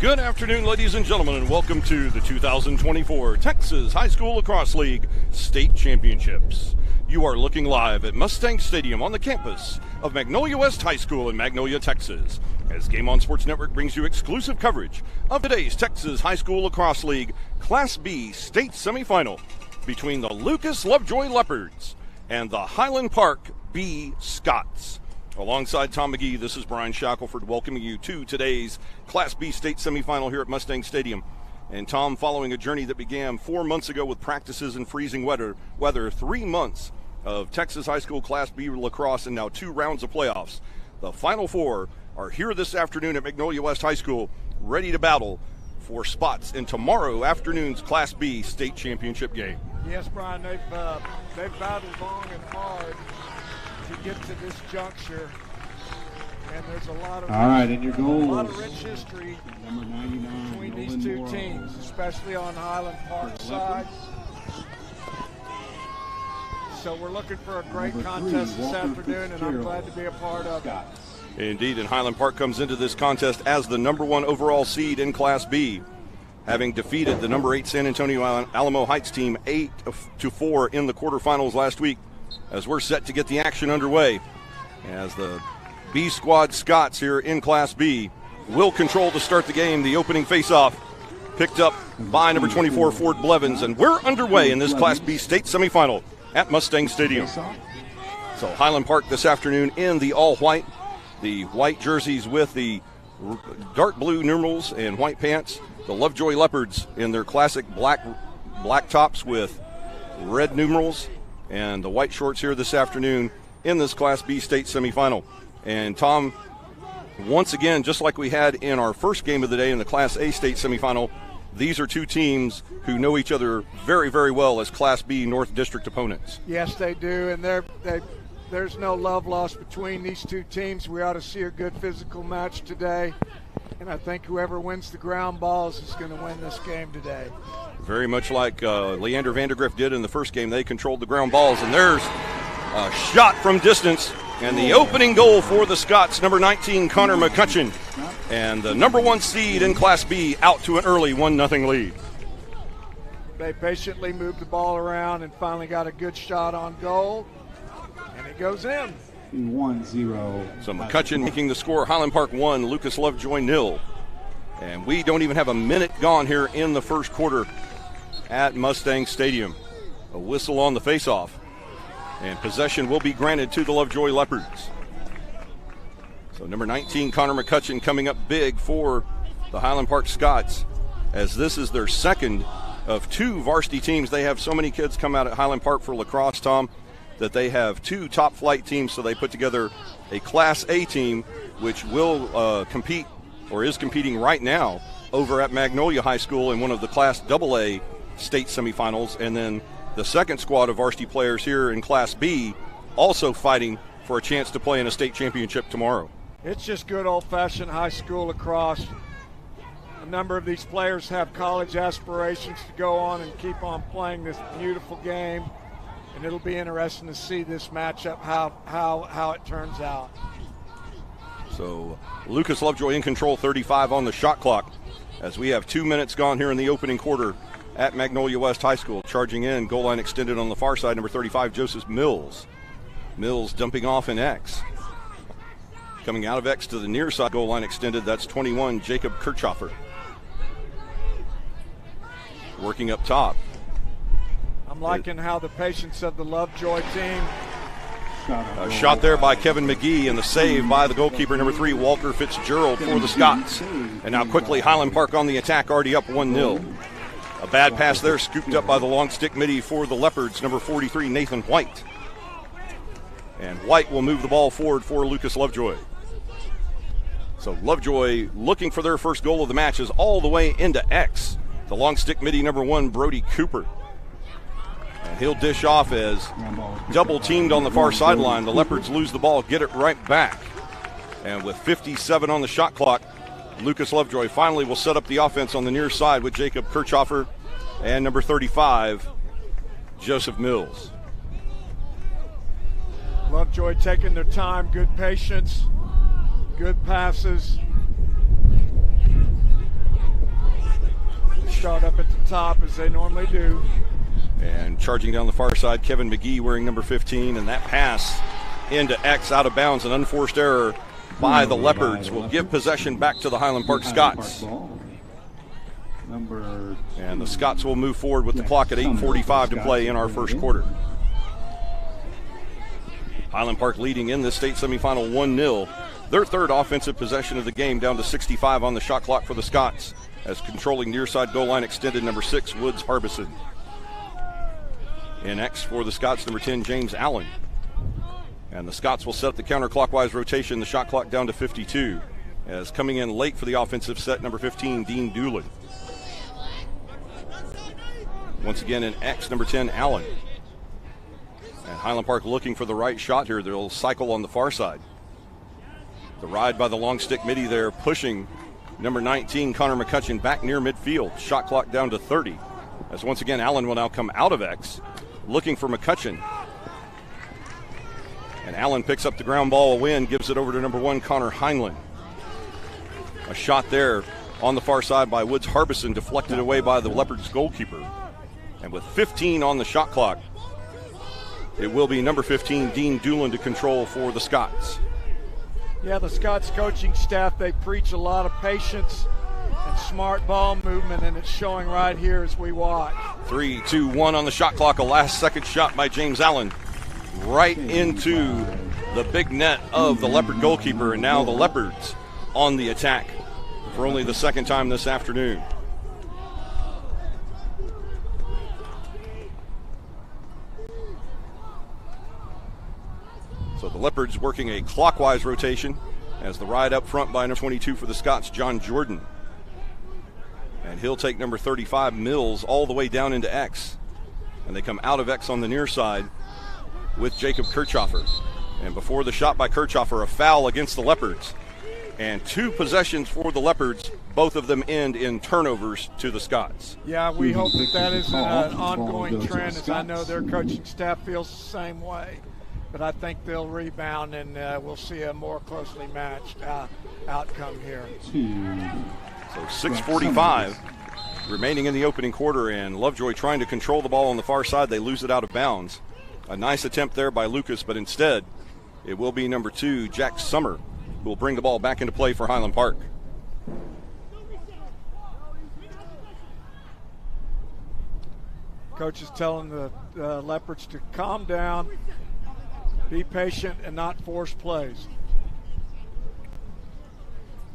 Good afternoon, ladies and gentlemen, and welcome to the 2024 Texas High School Lacrosse League State Championships. You are looking live at Mustang Stadium on the campus of Magnolia West High School in Magnolia, Texas, as Game On Sports Network brings you exclusive coverage of today's Texas High School Lacrosse League Class B State Semifinal between the Lucas Lovejoy Leopards and the Highland Park B Scots. Alongside Tom McGee, this is Brian Shackelford welcoming you to today's Class B State Semifinal here at Mustang Stadium. And Tom, following a journey that began 4 months ago with practices in freezing weather, 3 months of Texas High School Class B lacrosse, and now 2 rounds of playoffs, the Final Four are here this afternoon at Magnolia West High School, ready to battle for spots in tomorrow afternoon's Class B State Championship game. Yes, Brian, they've battled long and hard to get to this juncture, and there's a lot of rich history between these two teams, especially on Highland Park side. So we're looking for a great contest this afternoon, and I'm glad to be a part of it. Indeed, and Highland Park comes into this contest as the number 1 overall seed in Class B, having defeated the number 8 San Antonio Alamo Heights team 8-4 in the quarterfinals last week, as we're set to get the action underway, as the B Squad Scots here in Class B will control to start the game. The opening face-off picked up by number 24 Ford Blevins, and we're underway in this Class B State semifinal at Mustang Stadium. So Highland Park this afternoon in the all-white, the white jerseys with the dark blue numerals and white pants. The Lovejoy Leopards in their classic black tops with red numerals, and the white shorts here this afternoon in this Class B State semifinal. And Tom, once again, just like we had in our first game of the day in the Class A State semifinal, these are two teams who know each other very, very well as Class B North District opponents. Yes, they do, and there's no love lost between these two teams. We ought to see a good physical match today, and I think whoever wins the ground balls is going to win this game today. Very much like Leander Vandergriff did in the first game. They controlled the ground balls, and there's a shot from distance, and the opening goal for the Scots, number 19, Connor McCutcheon, and the number 1 seed in Class B out to an early 1-0 lead. They patiently moved the ball around and finally got a good shot on goal, and it goes in. 1-0. So McCutcheon making the score. Highland Park 1, Lucas Lovejoy 0. And we don't even have a minute gone here in the first quarter at Mustang Stadium. A whistle on the faceoff, and possession will be granted to the Lovejoy Leopards. So number 19, Connor McCutcheon, coming up big for the Highland Park Scots, as this is their second of 2 varsity teams. They have so many kids come out at Highland Park for lacrosse, Tom, that they have 2 top flight teams, so they put together a Class A team, which will compete, or is competing right now, over at Magnolia High School in one of the Class AA state semifinals, and then the second squad of varsity players here in Class B also fighting for a chance to play in a state championship tomorrow. It's just good old-fashioned high school lacrosse. A number of these players have college aspirations to go on and keep on playing this beautiful game, and it'll be interesting to see this matchup, how it turns out. So Lucas Lovejoy in control, 35 on the shot clock, as we have 2 minutes gone here in the opening quarter at Magnolia West High School. Charging in, goal line extended on the far side, number 35, Joseph Mills. Mills dumping off in X. Coming out of X to the near side, goal line extended, that's 21, Jacob Kirchhoffer. Working up top. I'm liking how the patience of the Lovejoy team. A shot there by Kevin McGee, and the save by the goalkeeper, number 3, Walker Fitzgerald, for the Scots. And now quickly Highland Park on the attack, already up 1-0. A bad pass there, scooped up by the long stick midi for the Leopards, number 43, Nathan White. And White will move the ball forward for Lucas Lovejoy. So Lovejoy, looking for their first goal of the match, is all the way into X. The long stick midi, number 1, Brody Cooper. And he'll dish off as double teamed on the far sideline. The Leopards lose the ball, get it right back. And with 57 on the shot clock, Lucas Lovejoy finally will set up the offense on the near side with Jacob Kirchhoffer and number 35, Joseph Mills. Lovejoy taking their time, good patience, good passes. start up at the top as they normally do. And charging down the far side, Kevin McGee wearing number 15, and that pass into X out of bounds, an unforced error by the Leopards will give possession back to the Highland Park Scots. And the Scots will move forward with the clock at 8:45 to play in our first quarter. Highland Park leading in this state semifinal 1-0. Their third offensive possession of the game, down to 65 on the shot clock for the Scots, as controlling near side goal line extended number 6, Woods Harbison. In X for the Scots, number 10, James Allen. And the Scots will set up the counterclockwise rotation, the shot clock down to 52, as coming in late for the offensive set, number 15, Dean Doolin. Once again in X, number 10, Allen. And Highland Park looking for the right shot here. They'll cycle on the far side. The ride by the long stick midi there, pushing number 19, Connor McCutcheon, back near midfield. Shot clock down to 30. As once again, Allen will now come out of X, looking for McCutcheon. And Allen picks up the ground ball, a win, gives it over to number 1, Connor Highland. A shot there on the far side by Woods Harbison, deflected away by the Leopards goalkeeper. And with 15 on the shot clock, it will be number 15, Dean Doolin, to control for the Scots. Yeah, the Scots coaching staff, they preach a lot of patience and smart ball movement, and it's showing right here as we watch. 3, 2, 1 on the shot clock, a last-second shot by James Allen, right into the big net of the Leopard goalkeeper, and now the Leopards on the attack for only the second time this afternoon. So the Leopards working a clockwise rotation as the ride up front by number 22 for the Scots, John Jordan. And he'll take number 35, Mills, all the way down into X. And they come out of X on the near side with Jacob Kirchhoffer. And before the shot by Kirchhoffer, a foul against the Leopards. And 2 possessions for the Leopards, both of them end in turnovers to the Scots. Yeah, we hope that that is an ongoing trend, as I know their coaching staff feels the same way. But I think they'll rebound, and we'll see a more closely matched outcome here. So 6:45 remaining in the opening quarter, and Lovejoy trying to control the ball on the far side. They lose it out of bounds. A nice attempt there by Lucas, but instead it will be number 2, Jack Summer, who will bring the ball back into play for Highland Park. Coach is telling the Leopards to calm down, be patient, and not force plays.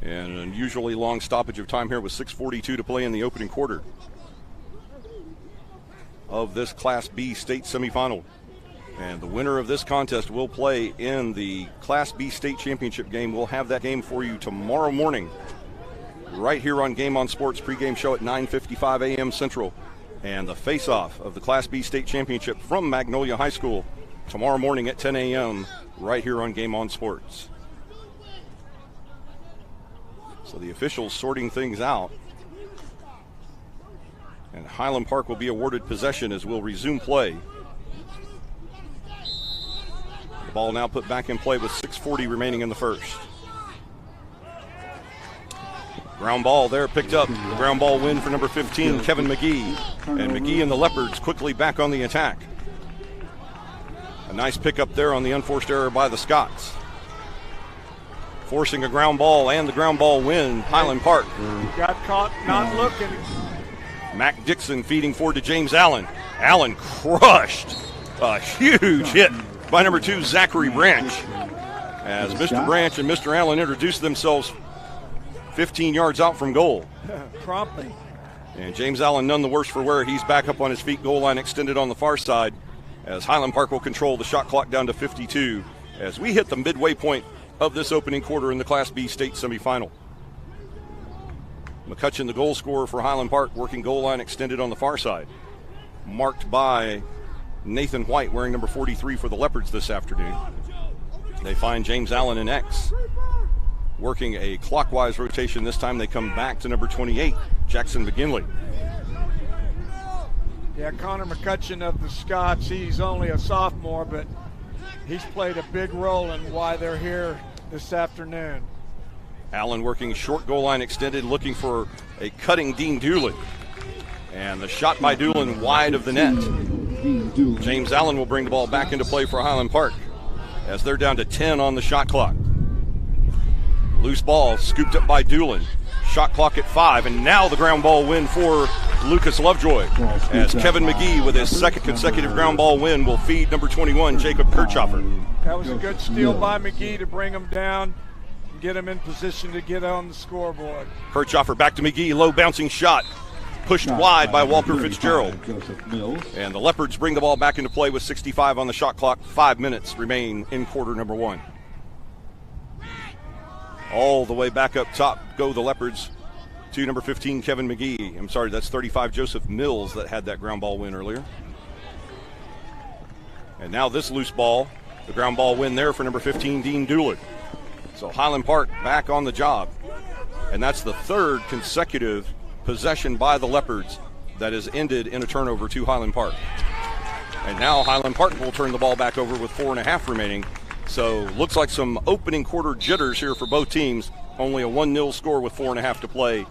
And an unusually long stoppage of time here with 6:42 to play in the opening quarter of this Class B state semifinal. And the winner of this contest will play in the Class B state championship game. We'll have that game for you tomorrow morning right here on Game On Sports, pregame show at 9:55 a.m. Central. And the face-off of the Class B state championship from Magnolia High School tomorrow morning at 10 a.m. right here on Game On Sports. So the officials sorting things out. And Highland Park will be awarded possession as we'll resume play. The ball now put back in play with 6:40 remaining in the first. Ground ball there picked up. Ground ball win for number 15, Kevin McGee. And McGee and the Leopards quickly back on the attack. A nice pickup there on the unforced error by the Scots. Forcing a ground ball and the ground ball win, Highland Park. Got caught not looking. Mac Dixon feeding forward to James Allen. Allen crushed. A huge hit by number 2, Zachary Branch. As Mr. Branch and Mr. Allen introduced themselves 15 yards out from goal. Promptly. And James Allen none the worse for wear. He's back up on his feet, goal line extended on the far side, as Highland Park will control the shot clock down to 52 as we hit the midway point of this opening quarter in the Class B state semifinal. McCutcheon, the goal scorer for Highland Park, working goal line extended on the far side. Marked by Nathan White, wearing number 43 for the Leopards this afternoon. They find James Allen in X. Working a clockwise rotation this time, they come back to number 28, Jackson McGinley. Yeah, Connor McCutcheon of the Scots, he's only a sophomore, but he's played a big role in why they're here this afternoon. Allen working short goal line extended, looking for a cutting Dean Doolin. And the shot by Doolin wide of the net. James Allen will bring the ball back into play for Highland Park as they're down to 10 on the shot clock. Loose ball scooped up by Doolin. Shot clock at 5, and now the ground ball win for Lucas Lovejoy as Kevin McGee with his second consecutive ground ball win will feed number 21, Jacob Kirchhoffer. That was a good steal by McGee to bring him down and get him in position to get on the scoreboard. Kirchhoffer back to McGee, low bouncing shot. Pushed wide by Walker Fitzgerald. And the Leopards bring the ball back into play with 65 on the shot clock. 5 minutes remain in quarter number 1. All the way back up top go the Leopards to number 15, Kevin McGee. I'm sorry, that's 35, Joseph Mills, that had that ground ball win earlier. And now this loose ball, the ground ball win there for number 15, Dean Doolin. So Highland Park back on the job. And that's the third consecutive possession by the Leopards that has ended in a turnover to Highland Park. And now Highland Park will turn the ball back over with 4.5 remaining. So looks like some opening quarter jitters here for both teams. Only a 1-0 score with 4.5 to play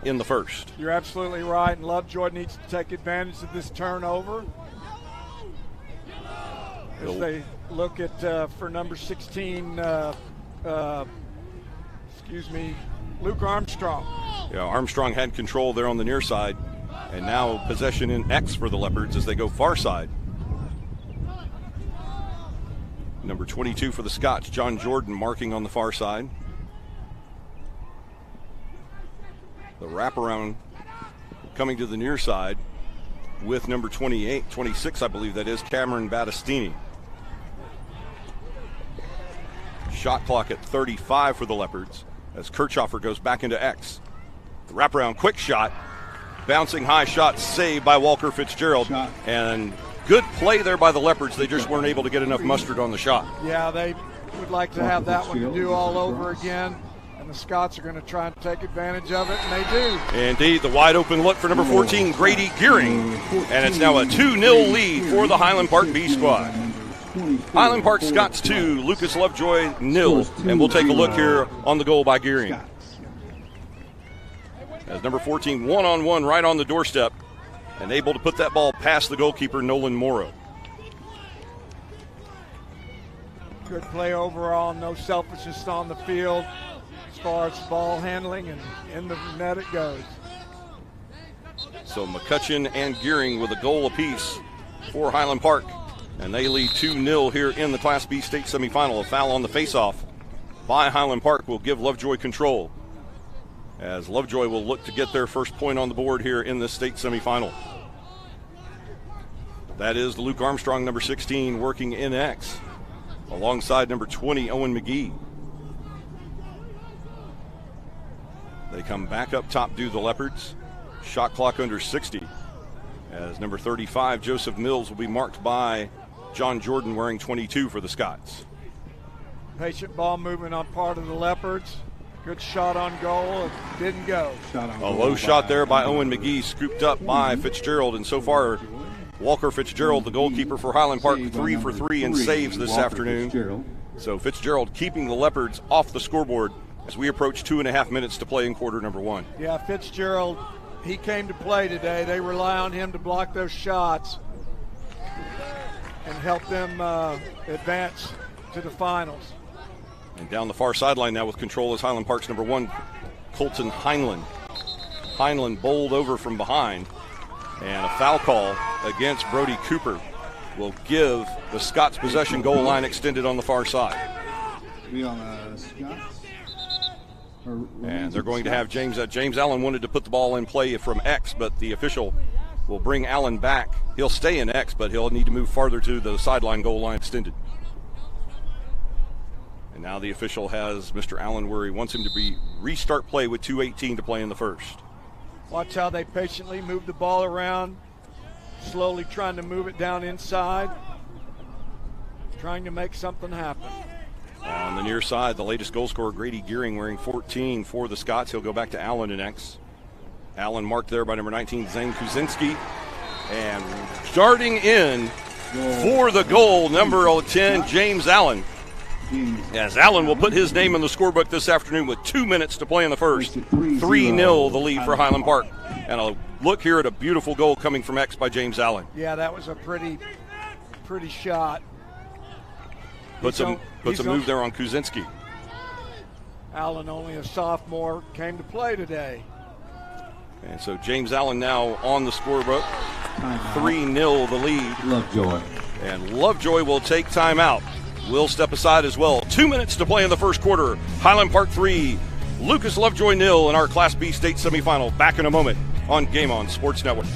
in the first. You're absolutely right, and Lovejoy needs to take advantage of this turnover. As they look at, for number 16, Luke Armstrong. Yeah, Armstrong had control there on the near side, and now possession in X for the Leopards as they go far side. Number 22 for the Scots, John Jordan, marking on the far side. The wraparound coming to the near side with number 26, I believe that is, Cameron Battistini. Shot clock at 35 for the Leopards as Kirchhoffer goes back into X. The wraparound quick shot, bouncing high shot saved by Walker Fitzgerald. And good play there by the Leopards. They just weren't able to get enough mustard on the shot. Yeah, they would like to have that one to do all over again. And the Scots are going to try and take advantage of it, and they do. Indeed, the wide open look for number 14, Grady Gearing. And it's now a 2-0 lead for the Highland Park B squad. Highland Park Scots 2, Lucas Lovejoy 0. And we'll take a look here on the goal by Gearing. As number 14, one-on-one right on the doorstep, and able to put that ball past the goalkeeper, Nolan Morrow. Good play overall, no selfishness on the field as far as ball handling, and in the net it goes. So McCutcheon and Gearing with a goal apiece for Highland Park, and they lead 2-0 here in the Class B state semifinal. A foul on the faceoff by Highland Park will give Lovejoy control, as Lovejoy will look to get their first point on the board here in this state semifinal. That is Luke Armstrong, number 16, working in X, alongside number 20, Owen McGee. They come back up top, do the Leopards. Shot clock under 60, as number 35, Joseph Mills, will be marked by John Jordan, wearing 22 for the Scots. Patient ball movement on part of the Leopards. Good shot on goal. It didn't go. A low shot there by Owen McGee, scooped up by Fitzgerald. And so far, Walker Fitzgerald, the goalkeeper for Highland Park, 3 for 3 in saves this afternoon. So Fitzgerald keeping the Leopards off the scoreboard as we approach 2.5 minutes to play in quarter number 1. Yeah, Fitzgerald, he came to play today. They rely on him to block those shots and help them advance to the finals. And down the far sideline now with control is Highland Park's number 1, Colton Highland. Highland bowled over from behind, and a foul call against Brody Cooper will give the Scots possession, goal line extended on the far side. And they're going to have James Allen wanted to put the ball in play from X, but the official will bring Allen back. He'll stay in X, but he'll need to move farther to the sideline, goal line extended. And now the official has Mr. Allen where he wants him to restart play with 2:18 to play in the first. Watch how they patiently move the ball around, slowly trying to move it down inside, trying to make something happen. On the near side, the latest goal scorer, Grady Gearing, wearing 14 for the Scots. He'll go back to Allen in X. Allen marked there by number 19, Zane Kuzinski. And starting in for the goal, number 10, James Allen. As Allen will put his name in the scorebook this afternoon with 2 minutes to play in the first. 3-0 the lead for Highland Park. And a look here at a beautiful goal coming from X by James Allen. Yeah, that was a pretty shot. Puts a move there on Kuzinski. Allen, only a sophomore, came to play today. And so James Allen now on the scorebook. 3-0 the lead. Lovejoy. And Lovejoy will take timeout. We'll step aside as well. 2 minutes to play in the first quarter. Highland Park 3, Lucas Lovejoy 0 in our Class B state semifinal. Back in a moment on Game On Sports Network.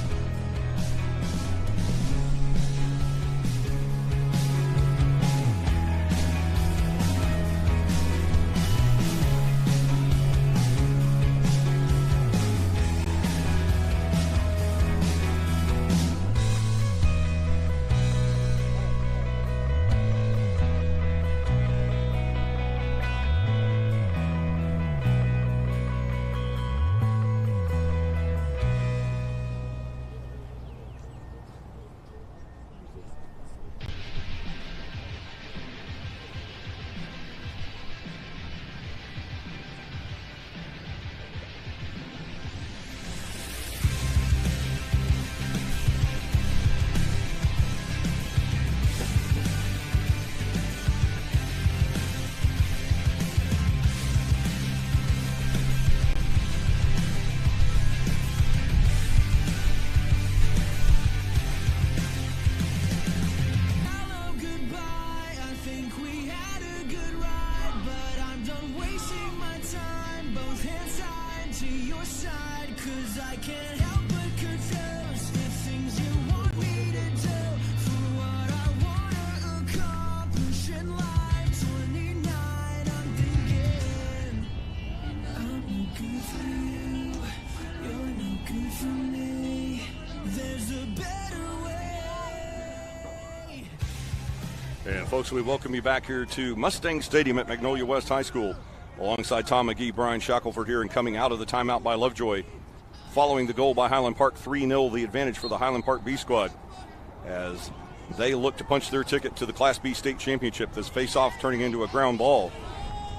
And folks, we welcome you back here to Mustang Stadium at Magnolia West High School alongside Tom McGee, Brian Shackelford here, and coming out of the timeout by Lovejoy. Following the goal by Highland Park, 3-0 the advantage for the Highland Park B squad as they look to punch their ticket to the Class B state championship. This face-off turning into a ground ball.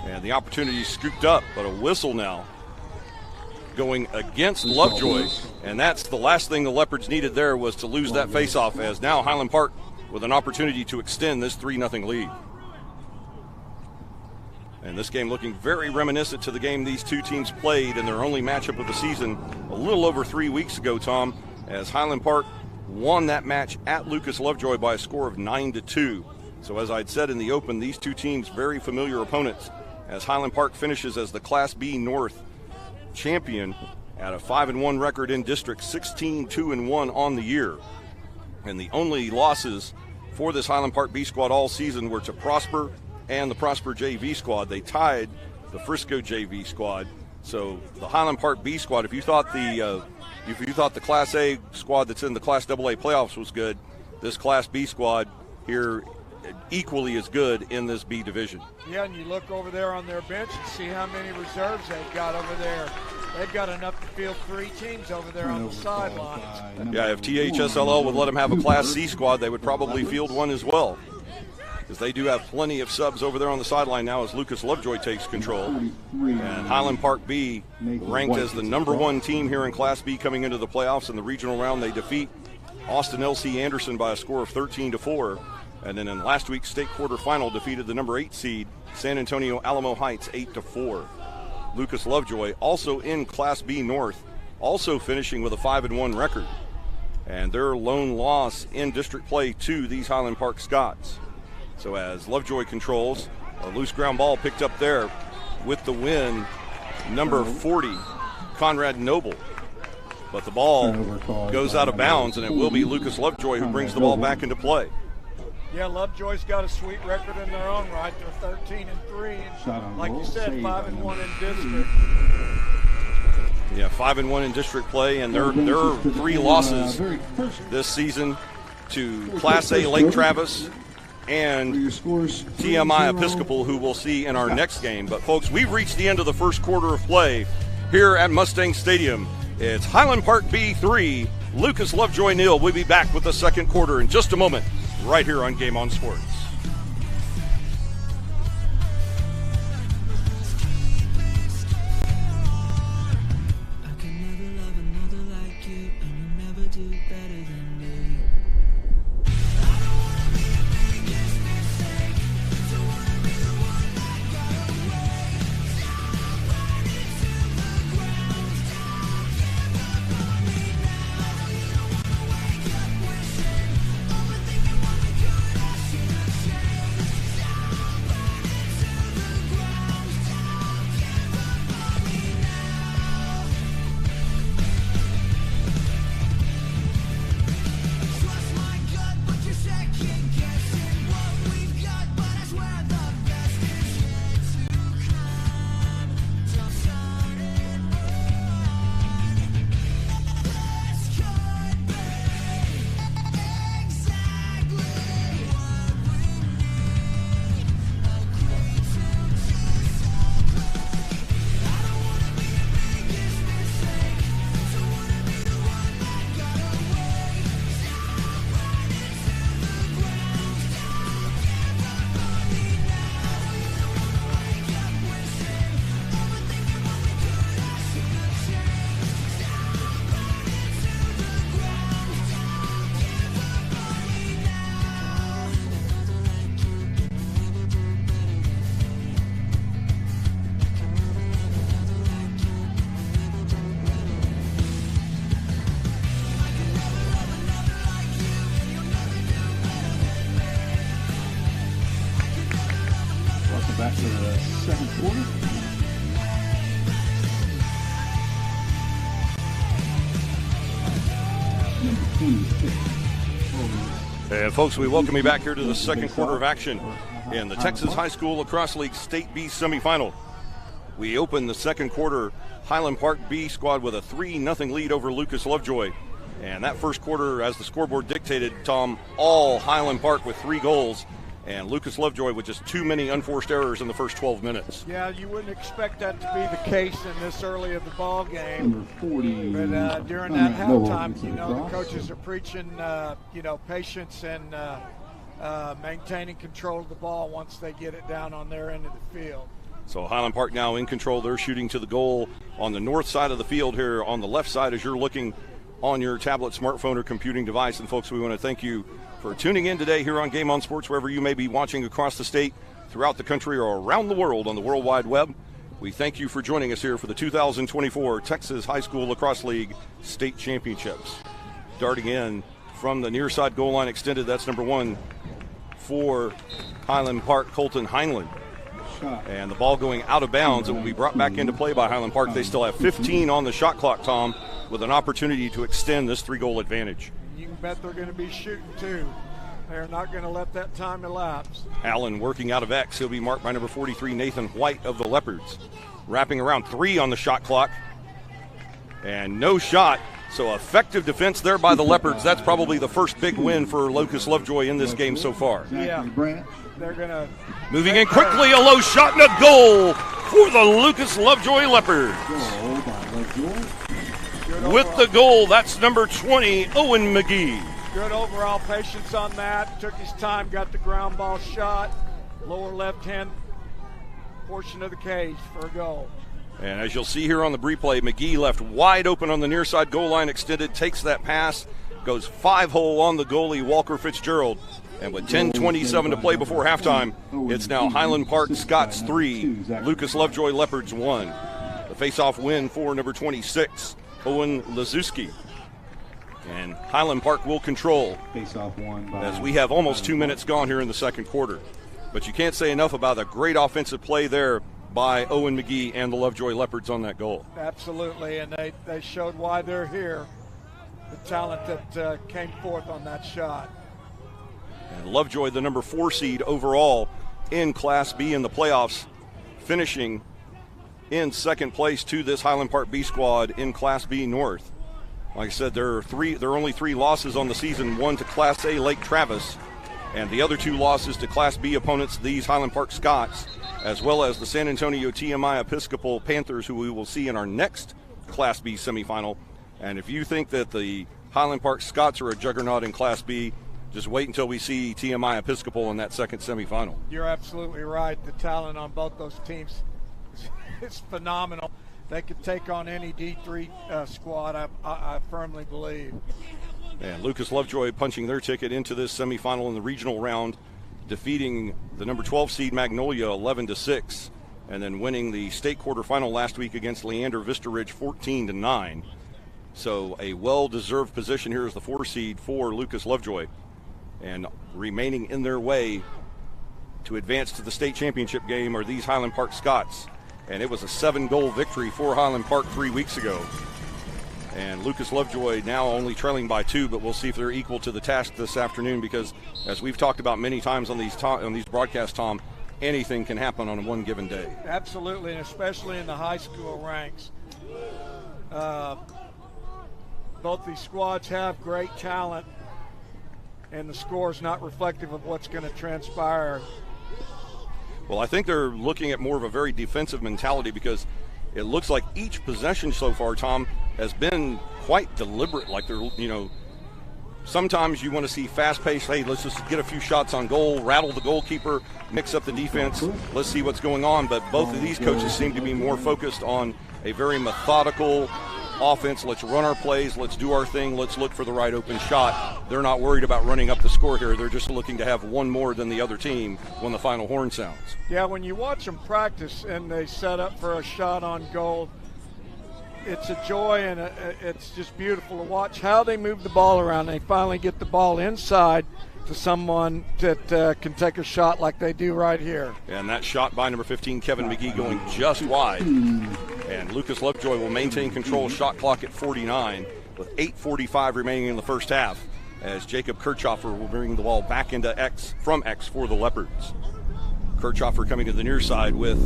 And the opportunity scooped up, but a whistle now going against Lovejoy. And that's the last thing the Leopards needed there, was to lose that face-off, as now Highland Park with an opportunity to extend this 3-0 lead. And this game looking very reminiscent to the game these two teams played in their only matchup of the season a little over 3 weeks ago, Tom, as Highland Park won that match at Lucas Lovejoy by a score of 9-2. So as I'd said in the open, these two teams very familiar opponents, as Highland Park finishes as the Class B North champion at a 5-1 record in district, 16-2-1 on the year. And the only losses for this Highland Park B squad all season were to Prosper and the Prosper JV squad. They tied the Frisco JV squad. So the Highland Park B squad, if you thought the Class A squad that's in the Class AA playoffs was good, this Class B squad here equally as good in this B division. Yeah, and you look over there on their bench and see how many reserves they've got over there. They've got enough to field 3 teams over there on the sidelines. Yeah, if THSLL would let them have a Class C squad, they would probably field one as well, because they do have plenty of subs over there on the sideline now as Lucas Lovejoy takes control. And Highland Park B ranked as the #1 team here in Class B coming into the playoffs. In the regional round, they defeat Austin LC Anderson by a score of 13-4. And then in last week's state quarterfinal, defeated the #8 seed San Antonio Alamo Heights 8-4. Lucas Lovejoy also in Class B North, also finishing with a 5-1 record. And their lone loss in district play to these Highland Park Scots. So as Lovejoy controls, a loose ground ball picked up there with the win, number 40, Conrad Noble. But the ball goes out of bounds, and it will be Lucas Lovejoy who brings the ball back into play. Yeah, Lovejoy's got a sweet record in their own right. They're 13-3, and like you said, 5-1 in district. Yeah, 5-1 in district play, and their 3 losses this season to Class A Lake Travis and TMI Episcopal, who we'll see in our next game. But folks, we've reached the end of the first quarter of play here at Mustang Stadium. It's Highland Park B 3, Lucas Lovejoy 0. We'll be back with the second quarter in just a moment, right here on Game On Sports. I can never love another like you. Back to the second quarter. And folks, we welcome you back here to the second quarter of action in the Texas High School Lacrosse League State B semifinal. We open the second quarter Highland Park B squad with a 3-0 lead over Lucas Lovejoy. And that first quarter, as the scoreboard dictated, Tom, all Highland Park with 3 goals. And Lucas Lovejoy with just too many unforced errors in the first 12 minutes. Yeah, you wouldn't expect that to be the case in this early of the ball game. Number 40. But during that halftime, the coaches are preaching, patience and maintaining control of the ball once they get it down on their end of the field. So Highland Park now in control. They're shooting to the goal on the north side of the field here. On the left side, as you're looking on your tablet, smartphone, or computing device. And folks, we want to thank you for tuning in today here on Game On Sports, wherever you may be watching across the state, throughout the country, or around the world on the World Wide Web. We thank you for joining us here for the 2024 Texas High School Lacrosse League State Championships. Darting in from the near side goal line extended, that's number 1 for Highland Park, Colton Highland. And the ball going out of bounds. It will be brought back into play by Highland Park. They still have 15 on the shot clock, Tom, with an opportunity to extend this 3-goal advantage. You can bet they're going to be shooting too. They're not going to let that time elapse. Allen working out of X. He'll be marked by number 43, Nathan White of the Leopards. Wrapping around 3 on the shot clock. And no shot. So effective defense there by the Leopards. That's probably the first big win for Lucas Lovejoy in this game so far. Yeah. They're going to... Moving in quickly, a low shot and a goal for the Lucas Lovejoy Leopards. With the goal, that's number 20, Owen McGee. Good overall patience on that. Took his time, got the ground ball shot. Lower left-hand portion of the cage for a goal. And as you'll see here on the replay, McGee left wide open on the near side goal line, extended, takes that pass, goes 5-hole on the goalie, Walker Fitzgerald. And with 10:27 to play before halftime, it's now Highland Park Scots 3, Lucas Lovejoy Leopards 1. The face-off win for number 26, Owen Lazuski. And Highland Park will control Face-off won by as we have almost 2 minutes gone here in the second quarter. But you can't say enough about a great offensive play there by Owen McGee and the Lovejoy Leopards on that goal. Absolutely, and they showed why they're here, the talent that came forth on that shot. And Lovejoy, the number 4 seed overall in Class B in the playoffs, finishing in second place to this Highland Park B squad in Class B North. Like I said, there are only 3 losses on the season, 1 to Class A Lake Travis, and the other 2 losses to Class B opponents, these Highland Park Scots, as well as the San Antonio TMI Episcopal Panthers, who we will see in our next Class B semifinal. And if you think that the Highland Park Scots are a juggernaut in Class B, just wait until we see TMI Episcopal in that second semifinal. You're absolutely right. The talent on both those teams is phenomenal. They could take on any D3 squad, I firmly believe. And Lucas Lovejoy punching their ticket into this semifinal in the regional round, defeating the number 12 seed Magnolia 11-6, and then winning the state quarterfinal last week against Leander Vista Ridge 14-9. So a well-deserved position here as the 4 seed for Lucas Lovejoy, and remaining in their way to advance to the state championship game are these Highland Park Scots. And it was a 7-goal victory for Highland Park 3 weeks ago. And Lucas Lovejoy now only trailing by 2, but we'll see if they're equal to the task this afternoon, because as we've talked about many times on these broadcasts, Tom, anything can happen on one given day. Absolutely, and especially in the high school ranks. Both these squads have great talent, and the score is not reflective of what's going to transpire. Well, I think they're looking at more of a very defensive mentality, because it looks like each possession so far, Tom, has been quite deliberate. Like they're, sometimes you want to see fast-paced, hey, let's just get a few shots on goal, rattle the goalkeeper, mix up the defense, let's see what's going on. But both of these coaches seem to be more focused on a very methodical offense. Let's run our plays, let's do our thing, let's look for the right open shot. They're not worried about running up the score here. They're just looking to have one more than the other team when the final horn sounds. Yeah, when you watch them practice and they set up for a shot on goal, it's a joy, and it's just beautiful to watch how they move the ball around. They finally get the ball inside to someone that can take a shot like they do right here. And that shot by number 15, Kevin McGee, going just wide. And Lucas Lovejoy will maintain control, shot clock at 49, with 8:45 remaining in the first half, as Jacob Kirchhoffer will bring the ball back into X for the Leopards. Kirchhoffer coming to the near side with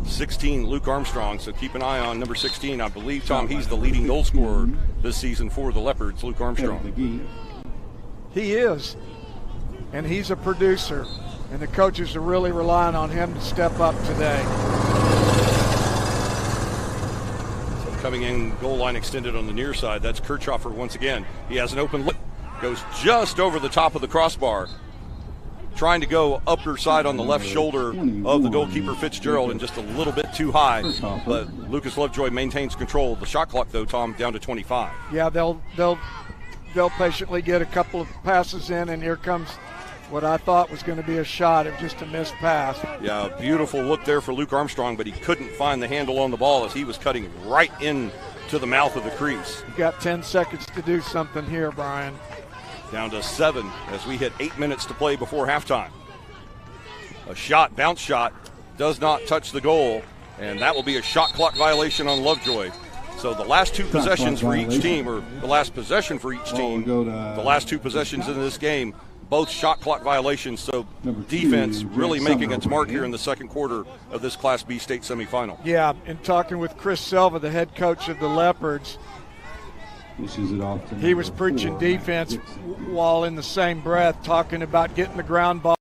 16, Luke Armstrong. So keep an eye on number 16. I believe, Tom, he's the leading goal scorer this season for the Leopards, Luke Armstrong. He is, and he's a producer, and the coaches are really relying on him to step up today. So coming in, goal line extended on the near side. That's Kirchhoffer once again. He has an open look, goes just over the top of the crossbar, trying to go upper side on the left shoulder of the goalkeeper Fitzgerald, and just a little bit too high. But Lucas Lovejoy maintains control. The shot clock, though, Tom, down to 25. Yeah, they'll patiently get a couple of passes in, and here comes what I thought was going to be a shot. It was just a missed pass. Yeah, beautiful look there for Luke Armstrong, but he couldn't find the handle on the ball as he was cutting right in to the mouth of the crease. You got 10 seconds to do something here, Brian. Down to 7 as we hit 8 minutes to play before halftime. A shot, bounce shot, does not touch the goal, and that will be a shot clock violation on Lovejoy. So the last 2 possessions for each team, or the last possession for each team, the last 2 possessions in this game, both shot clock violations. So defense really making its mark here in the second quarter of this Class B state semifinal. Yeah, and talking with Chris Selva, the head coach of the Leopards, he was preaching defense while in the same breath talking about getting the ground ball.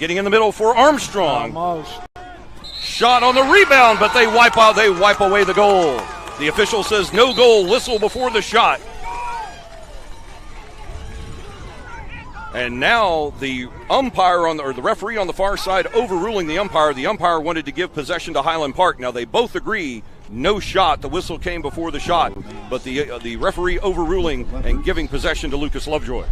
Getting in the middle for Armstrong. Almost. Shot on the rebound, but they wipe away the goal. The official says no goal, whistle before the shot. And now the umpire the referee on the far side overruling the umpire. The umpire wanted to give possession to Highland Park. Now they both agree, no shot. The whistle came before the shot, but the referee overruling and giving possession to Lucas Lovejoy.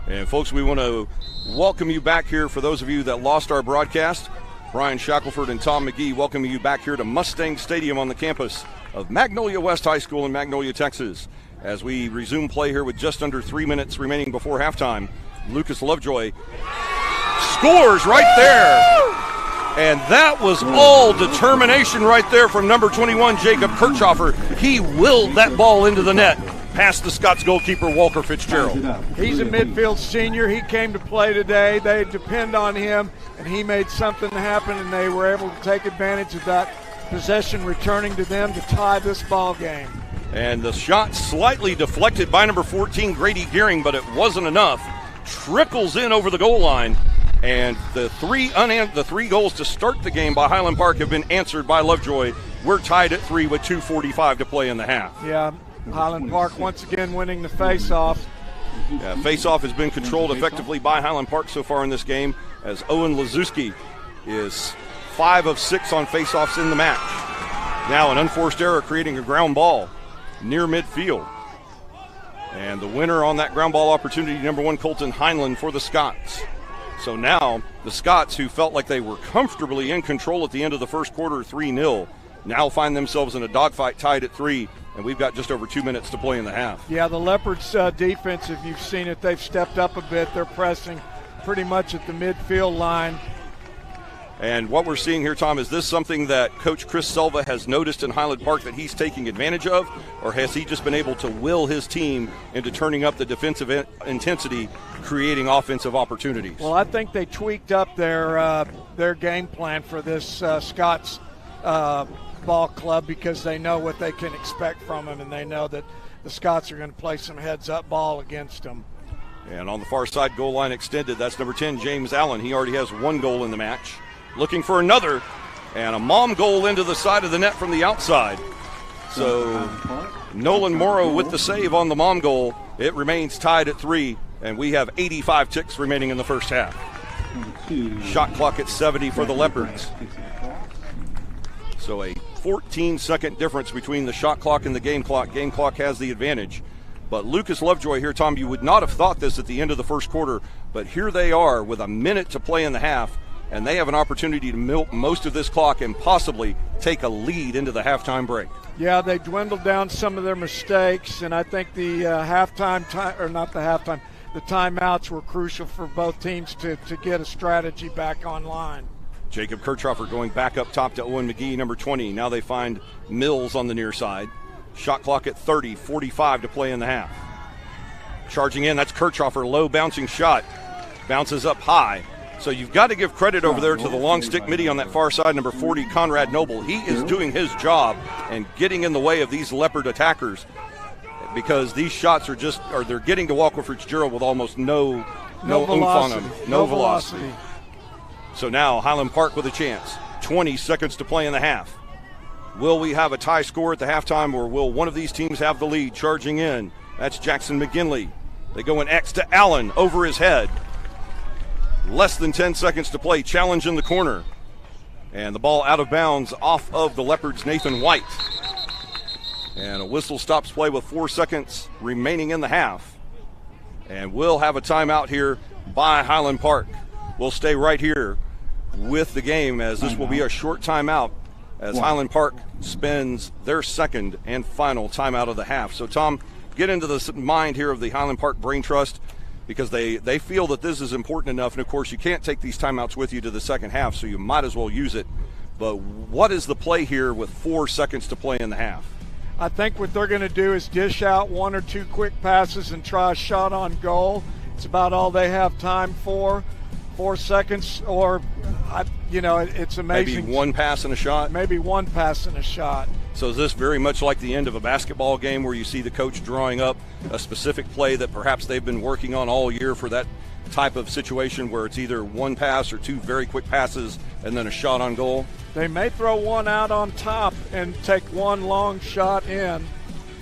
And folks, we want to welcome you back here. For those of you that lost our broadcast, Brian Shackelford and Tom McGee welcoming you back here to Mustang Stadium on the campus of Magnolia West High School in Magnolia, Texas. As we resume play here with just under 3 minutes remaining before halftime, Lucas Lovejoy scores right there. And that was all determination right there from number 21, Jacob Kirchhoffer. He willed that ball into the net past the Scots goalkeeper, Walker Fitzgerald. He's a midfield senior. He came to play today. They depend on him, and he made something happen, and they were able to take advantage of that possession returning to them to tie this ball game. And the shot slightly deflected by number 14, Grady Gearing, but it wasn't enough. Trickles in over the goal line, and the three goals to start the game by Highland Park have been answered by Lovejoy. We're tied at 3 with 2:45 to play in the half. Yeah, Highland Park once again winning the face-off. Yeah, face-off has been controlled effectively by Highland Park so far in this game, as Owen Lazuski is 5 of 6 on face-offs in the match. Now an unforced error creating a ground ball near midfield. And the winner on that ground ball opportunity, number 1, Colton Highland for the Scots. So now the Scots, who felt like they were comfortably in control at the end of the first quarter, 3-0, now find themselves in a dogfight tied at 3, and we've got just over 2 minutes to play in the half. Yeah, the Leopards' defense, if you've seen it, they've stepped up a bit. They're pressing pretty much at the midfield line. And what we're seeing here, Tom, is this something that Coach Chris Selva has noticed in Highland Park that he's taking advantage of, or has he just been able to will his team into turning up the defensive intensity, creating offensive opportunities? Well, I think they tweaked up their game plan for this Scots ball club, because they know what they can expect from them, and they know that the Scots are going to play some heads-up ball against them. And on the far side, goal line extended. That's number 10, James Allen. He already has 1 goal in the match. Looking for another, and a mom goal into the side of the net from the outside. So Nolan Morrow with the save on the mom goal. It remains tied at 3, and we have 85 ticks remaining in the first half. Shot clock at 70 for the Leopards. So a 14-second difference between the shot clock and the game clock. Game clock has the advantage. But Lucas Lovejoy here, Tom, you would not have thought this at the end of the first quarter, but here they are with a minute to play in the half, and they have an opportunity to milk most of this clock and possibly take a lead into the halftime break. Yeah, they dwindled down some of their mistakes, and I think the the timeouts were crucial for both teams to get a strategy back online. Jacob Kirchhoffer going back up top to Owen McGee, number 20. Now they find Mills on the near side. Shot clock at 30, 45 to play in the half. Charging in, that's Kirchhoffer, low bouncing shot. Bounces up high. So you've got to give credit over there to the long stick midi on that far side, number 40, Conrad Noble. He is doing his job and getting in the way of these Leopard attackers, because these shots they're getting to Walker Fitzgerald with almost no oomph on them. No velocity. So now Highland Park with a chance. 20 seconds to play in the half. Will we have a tie score at the halftime, or will one of these teams have the lead? Charging in, that's Jackson McGinley. They go in X to Allen over his head. Less than 10 seconds to play. Challenge in the corner. And the ball out of bounds off of the Leopards' Nathan White. And a whistle stops play with 4 seconds remaining in the half. And we'll have a timeout here by Highland Park. We'll stay right here with the game, as this will be a short timeout as Highland Park spends their second and final timeout of the half. So, Tom, get into the mind here of the Highland Park Brain Trust, because they feel that this is important enough. And, of course, you can't take these timeouts with you to the second half, so you might as well use it. But what is the play here with 4 seconds to play in the half? I think what they're going to do is dish out 1 or 2 quick passes and try a shot on goal. It's about all they have time for. 4 seconds, or, it's amazing. Maybe one pass and a shot? Maybe one pass and a shot. So is this very much like the end of a basketball game where you see the coach drawing up a specific play that perhaps they've been working on all year for that type of situation where it's either one pass or two very quick passes and then a shot on goal? They may throw one out on top and take one long shot in.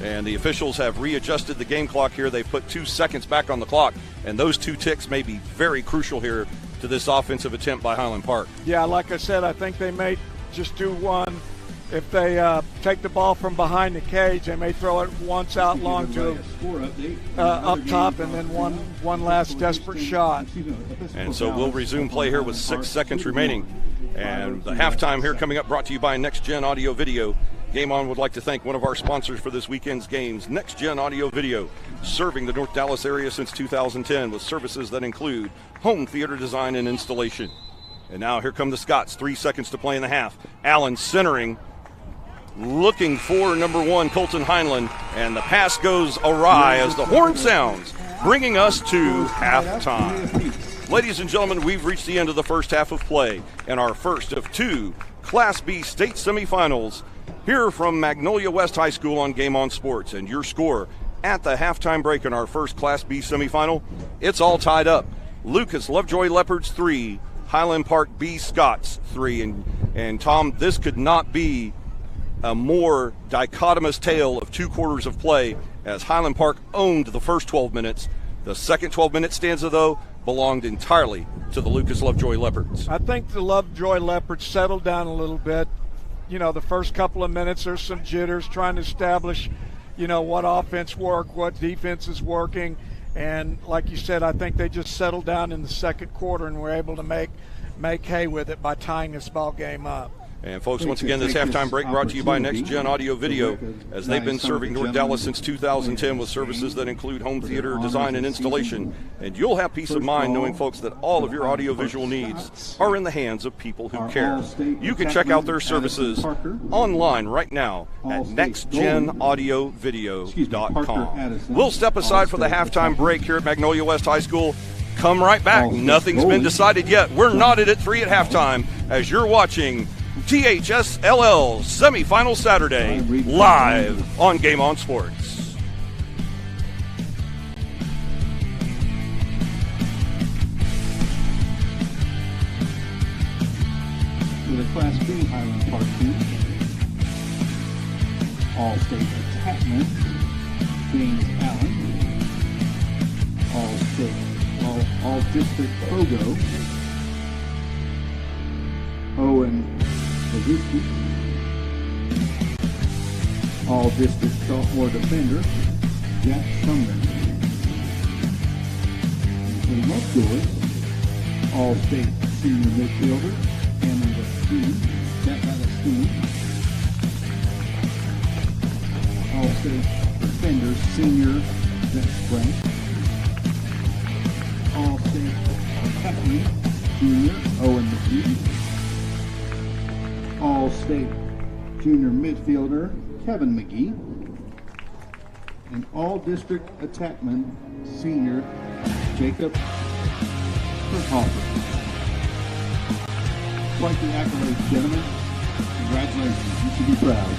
And the officials have readjusted the game clock here. They put 2 seconds back on the clock, and those 2 ticks may be very crucial here to this offensive attempt by Highland Park. Yeah, like I said, I think they may just do one. If they take the ball from behind the cage, they may throw it once out long to up top, and then one last desperate shot. And so we'll resume play here with 6 seconds remaining. And the halftime here coming up, brought to you by Next Gen Audio Video. Game On would like to thank one of our sponsors for this weekend's games, Next Gen Audio Video, serving the North Dallas area since 2010 with services that include home theater design and installation. And now here come the Scots, 3 seconds to play in the half. Allen centering, looking for number 1, Colton Highland, and the pass goes awry as the horn sounds, bringing us to halftime. Ladies and gentlemen, we've reached the end of the first half of play and our first of 2 Class B state semifinals here from Magnolia West High School on Game On Sports. And your score at the halftime break in our first Class B semifinal, it's all tied up. Lucas Lovejoy Leopards 3, Highland Park B Scots 3. And Tom, this could not be a more dichotomous tale of 2 quarters of play as Highland Park owned the first 12 minutes. The second 12-minute stanza, though, belonged entirely to the Lucas Lovejoy Leopards. I think the Lovejoy Leopards settled down a little bit. The first couple of minutes, there's some jitters trying to establish, what offense work, what defense is working. And like you said, I think they just settled down in the second quarter and were able to make hay with it by tying this ball game up. And folks, once again, this halftime break brought to you by Next Gen Audio Video, as they've been serving North Dallas since 2010 with services that include home theater design and installation. And you'll have peace of mind knowing, folks, that all of your audiovisual needs are in the hands of people who care. You can check out their services online right now at nextgenaudiovideo.com. We'll step aside for the halftime break here at Magnolia West High School. Come right back. Nothing's been decided yet. We're knotted at 3 at halftime as you're watching THSLL Semifinal Saturday live on Game On Sports. For the Class B Highland Park team, All-State Attackman, James Allen, All-District Pogo, Owen Mazuski, All-District Sophomore Defender, Jack Sumner. For the Lovejoys, All-State Senior Midfielder, Cameron Jack Agostini, All-State Defender Senior, Jack Frank, All-State Attacking Junior, Owen McGee, All-State Junior Midfielder, Kevin McGee, and All-District Attackman Senior, Jacob Kirchhofer. Quite the accolades, gentlemen. Congratulations. You should be proud.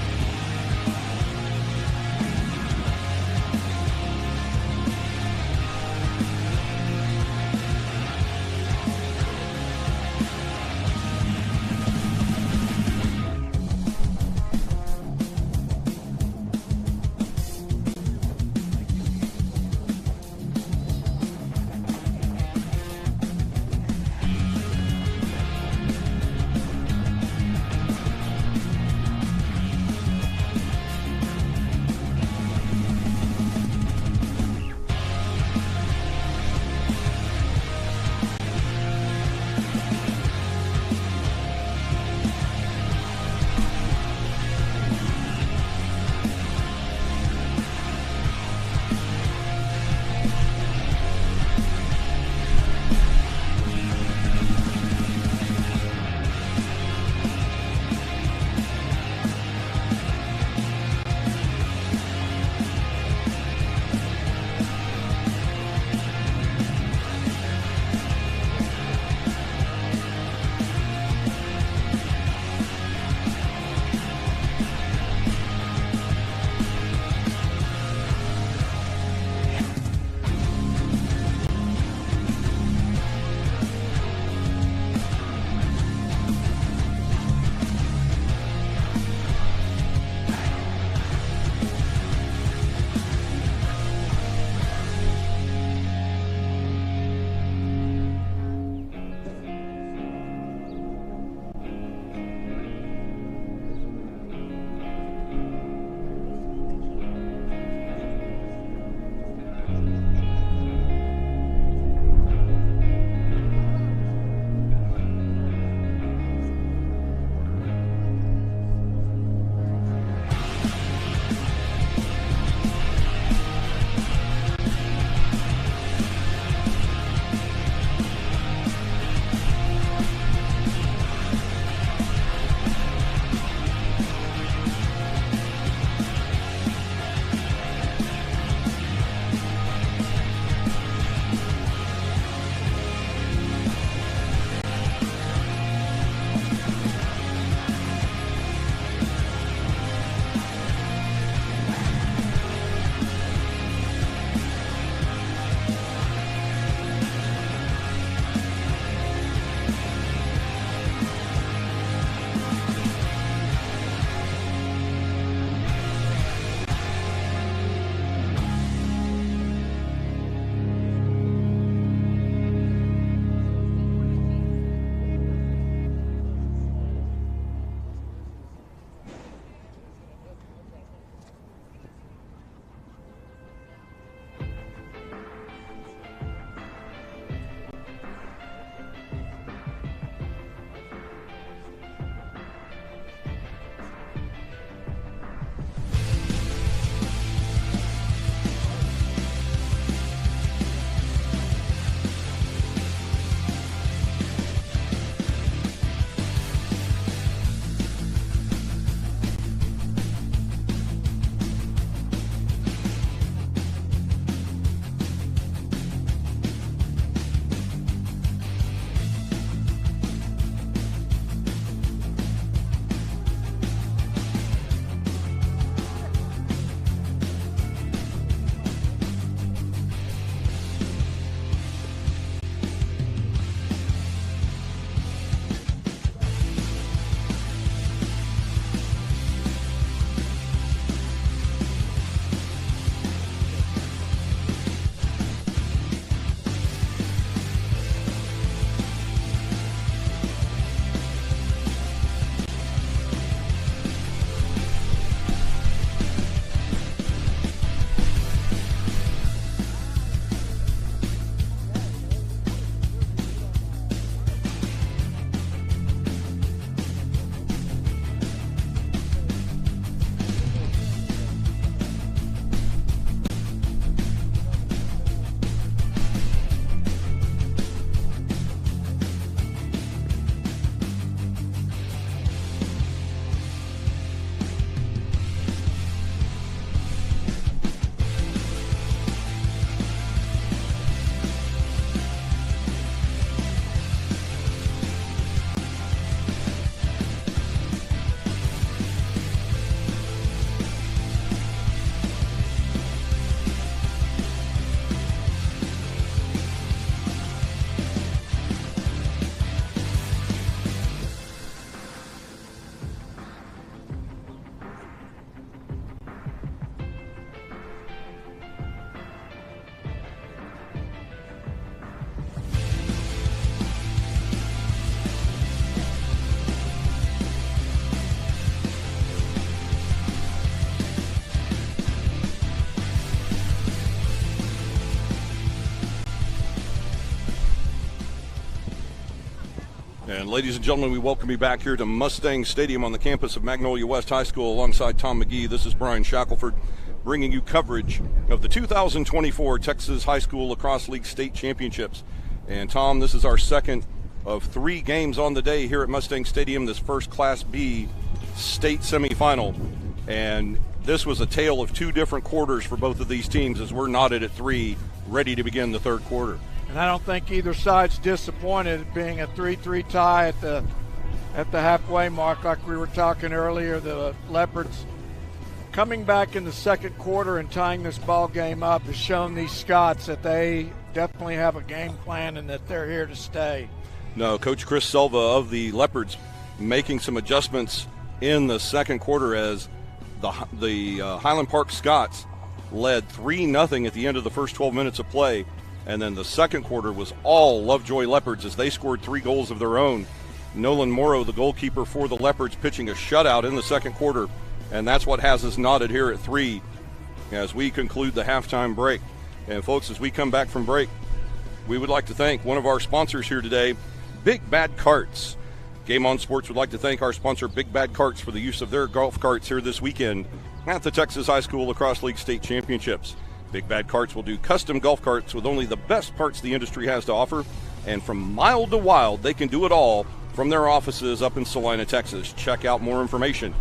And ladies and gentlemen, we welcome you back here to Mustang Stadium on the campus of Magnolia West High School alongside Tom McGee. This is Brian Shackelford bringing you coverage of the 2024 Texas High School Lacrosse League State Championships. And Tom, this is our second of 3 games on the day here at Mustang Stadium, this first Class B state semifinal. And this was a tale of 2 different quarters for both of these teams as we're knotted at 3, ready to begin the third quarter. And I don't think either side's disappointed being a 3-3 tie at the halfway mark. Like we were talking earlier, the Leopards coming back in the second quarter and tying this ball game up has shown these Scots that they definitely have a game plan and that they're here to stay. No, Coach Chris Silva of the Leopards making some adjustments in the second quarter as the Highland Park Scots led 3-0 at the end of the first 12 minutes of play. And then the second quarter was all Lovejoy Leopards as they scored 3 goals of their own. Nolan Morrow, the goalkeeper for the Leopards, pitching a shutout in the second quarter. And that's what has us knotted here at 3 as we conclude the halftime break. And folks, as we come back from break, we would like to thank one of our sponsors here today, Big Bad Carts. Game On Sports would like to thank our sponsor, Big Bad Carts, for the use of their golf carts here this weekend at the Texas High School Lacrosse League State Championships. Big Bad Carts will do custom golf carts with only the best parts the industry has to offer. And from mild to wild, they can do it all from their offices up in Salina, Texas. Check out more information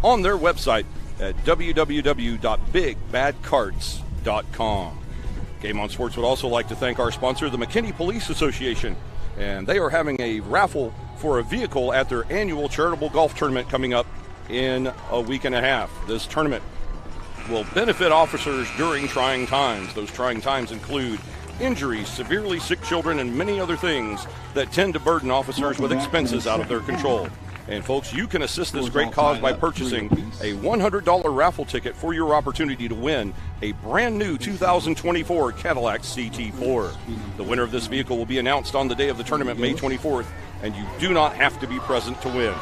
on their website at www.bigbadcarts.com. Game On Sports would also like to thank our sponsor, the McKinney Police Association. And they are having a raffle for a vehicle at their annual charitable golf tournament coming up in a week and a half. This tournament will benefit officers during trying times. Those trying times include injuries, severely sick children, and many other things that tend to burden officers with expenses out of their control. And folks, you can assist this great cause by purchasing a $100 raffle ticket for your opportunity to win a brand new 2024 Cadillac CT4. The winner of this vehicle will be announced on the day of the tournament, May 24th, and you do not have to be present to win.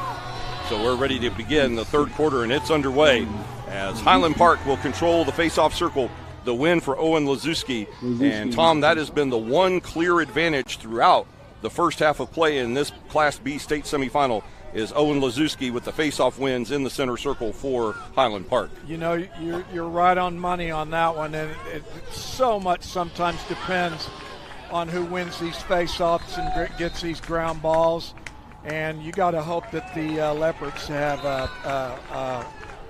So we're ready to begin the third quarter, and it's underway as Highland Park will control the face-off circle. The win for Owen Lazuski. And Tom, that has been the one clear advantage throughout the first half of play in this Class B state semifinal is Owen Lazuski with the face-off wins in the center circle for Highland Park. You know, you're right on money on that one, and it so much sometimes depends on who wins these face-offs and gets these ground balls. And you got to hope that the Leopards have a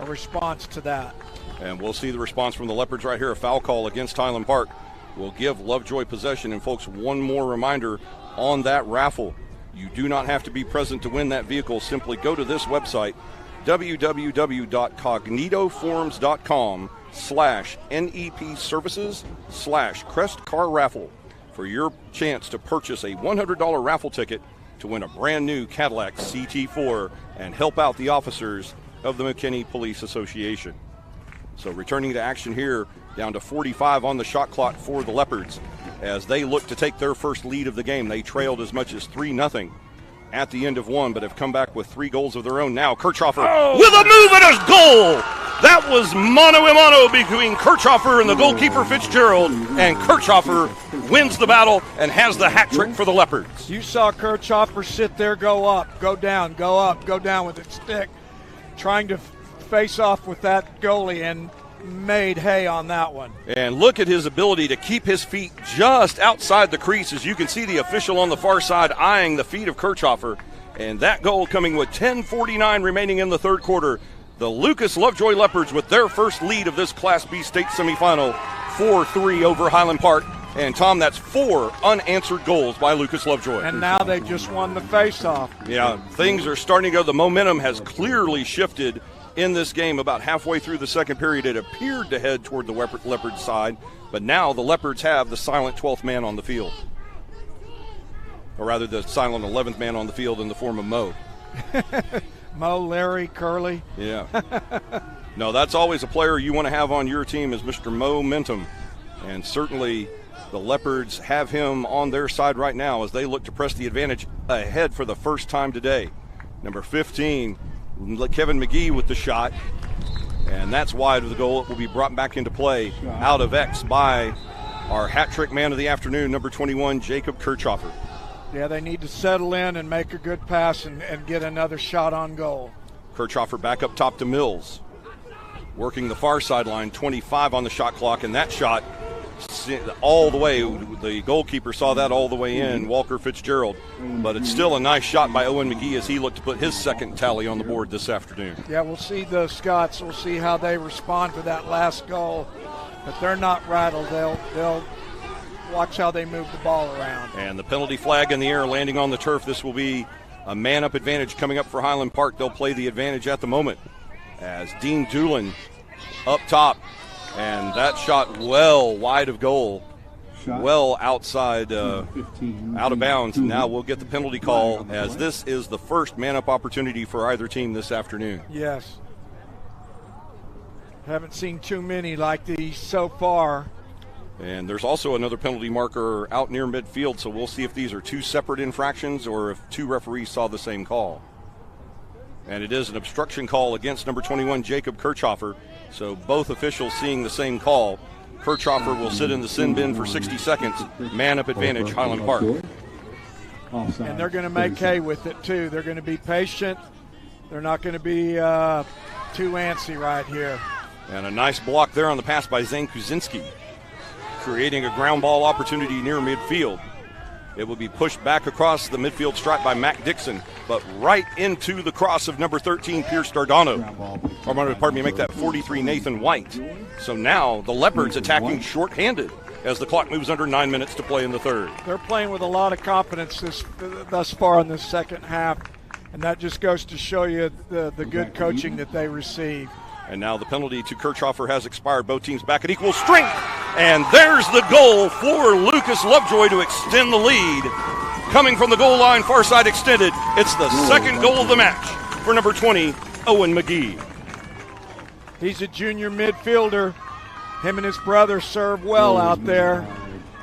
response to that. And we'll see the response from the Leopards right here. A foul call against Highland Park will give Lovejoy possession. And folks, one more reminder on that raffle. You do not have to be present to win that vehicle. Simply go to this website, www.cognitoforms.com/NEP services/Crest Car Raffle for your chance to purchase a $100 raffle ticket to win a brand new Cadillac CT4 and help out the officers of the McKinney Police Association. So returning to action here, down to 45 on the shot clock for the Leopards as they look to take their first lead of the game. They trailed as much as 3-0 at the end of one, but have come back with 3 goals of their own. Now Kirchhoffer with a move and a goal! That was mano-a-mano between Kirchhoffer and the goalkeeper Fitzgerald, and Kirchhoffer wins the battle and has the hat trick for the Leopards. You saw Kirchhoffer sit there, go up, go down, go up, go down with its stick, trying to face off with that goalie, and made hay on that one. And look at his ability to keep his feet just outside the crease, as you can see the official on the far side eyeing the feet of Kirchhoffer. And that goal coming with 10:49 remaining in the third quarter. The Lucas Lovejoy Leopards with their first lead of this Class B state semifinal, 4-3 over Highland Park. And Tom, that's 4 unanswered goals by Lucas Lovejoy. And now they just won the face-off. Yeah, things are starting to go. The momentum has clearly shifted in this game. About halfway through the second period, it appeared to head toward the Leopards side, but now the Leopards have the silent 12th man on the field. Or rather, the silent 11th man on the field in the form of Mo. Mo, Larry, Curly. Yeah. No, that's always a player you want to have on your team is Mr. Momentum. And certainly the Leopards have him on their side right now as they look to press the advantage ahead for the first time today. Number 15, Kevin McGee with the shot. And that's wide of the goal. It will be brought back into play out of X by our hat trick man of the afternoon, number 21, Jacob Kirchhoffer. Yeah, they need to settle in and make a good pass and get another shot on goal. Kirchhoffer back up top to Mills. Working the far sideline, 25 on the shot clock, and that shot all the way, the goalkeeper saw that all the way in, Walker Fitzgerald. But it's still a nice shot by Owen McGee as he looked to put his second tally on the board this afternoon. Yeah, we'll see the Scots. We'll see how they respond to that last goal. But they're not rattled. They'll watch how they move the ball around. And the penalty flag in the air landing on the turf. This will be a man-up advantage coming up for Highland Park. They'll play the advantage at the moment as Dean Doolin up top. And that shot well wide of goal, well outside, out of bounds. Now we'll get the penalty call as this is the first man-up opportunity for either team this afternoon. Yes. Haven't seen too many like these so far. And there's also another penalty marker out near midfield, so we'll see if these are two separate infractions or if two referees saw the same call. And it is an obstruction call against number 21, Jacob Kirchhoffer. So both officials seeing the same call. Kirchhoffer will sit in the sin bin for 60 seconds. Man-up advantage, Highland Park. And they're going to make hay with it, too. They're going to be patient. They're not going to be too antsy right here. And a nice block there on the pass by Zane Kuzinski, creating a ground ball opportunity near midfield. It will be pushed back across the midfield stripe by Mac Dixon, but right into the cross of number 13, Pierce Dardano. Pardon me, make that 43, Nathan White. So now the Leopards attacking shorthanded as the clock moves under 9 minutes to play in the third. They're playing with a lot of confidence thus far in the second half, and that just goes to show you the good coaching that they receive. And now the penalty to Kirchhoffer has expired. Both teams back at equal strength. And there's the goal for Lucas Lovejoy to extend the lead. Coming from the goal line, far side extended. It's the second goal of the match for number 20, Owen McGee. He's a junior midfielder. Him and his brother serve well out there.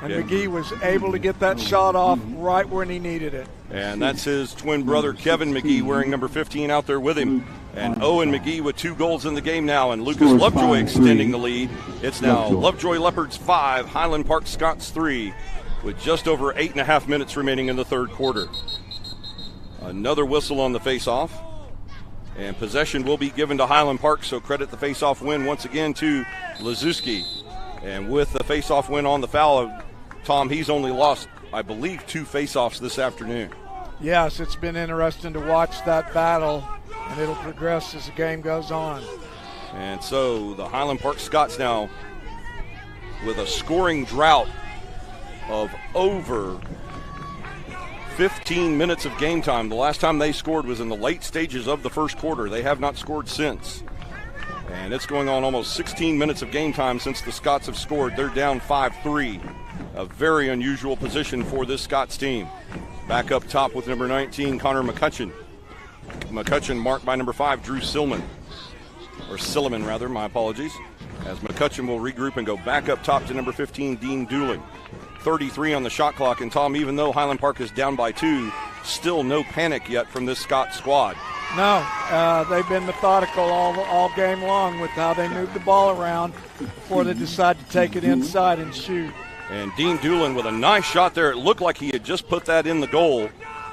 And McGee was able to get that shot off right when he needed it. And that's his twin brother, Kevin McGee, wearing number 15 out there with him. And Owen McGee with 2 goals in the game now, and Lucas Lovejoy extending the lead. It's now Lovejoy Leopards 5, Highland Park Scots 3, with just over 8.5 minutes remaining in the third quarter. Another whistle on the face-off. And possession will be given to Highland Park, so credit the face-off win once again to Lazuski. And with the face-off win on the foul, Tom, he's only lost, I believe, 2 face-offs this afternoon. Yes, it's been interesting to watch that battle, and it'll progress as the game goes on. And so the Highland Park Scots now with a scoring drought of over 15 minutes of game time. The last time they scored was in the late stages of the first quarter. They have not scored since. And it's going on almost 16 minutes of game time since the Scots have scored. They're down 5-3. A very unusual position for this Scots team. Back up top with number 19, Connor McCutcheon. McCutcheon marked by number 5, Drew Silliman. Or Silliman, rather, my apologies. As McCutcheon will regroup and go back up top to number 15, Dean Doolin. 33 on the shot clock. And, Tom, even though Highland Park is down by 2, still no panic yet from this Scots squad. No, they've been methodical all game long with how they move the ball around before they decide to take it inside and shoot. And Dean Doolin with a nice shot there. It looked like he had just put that in the goal,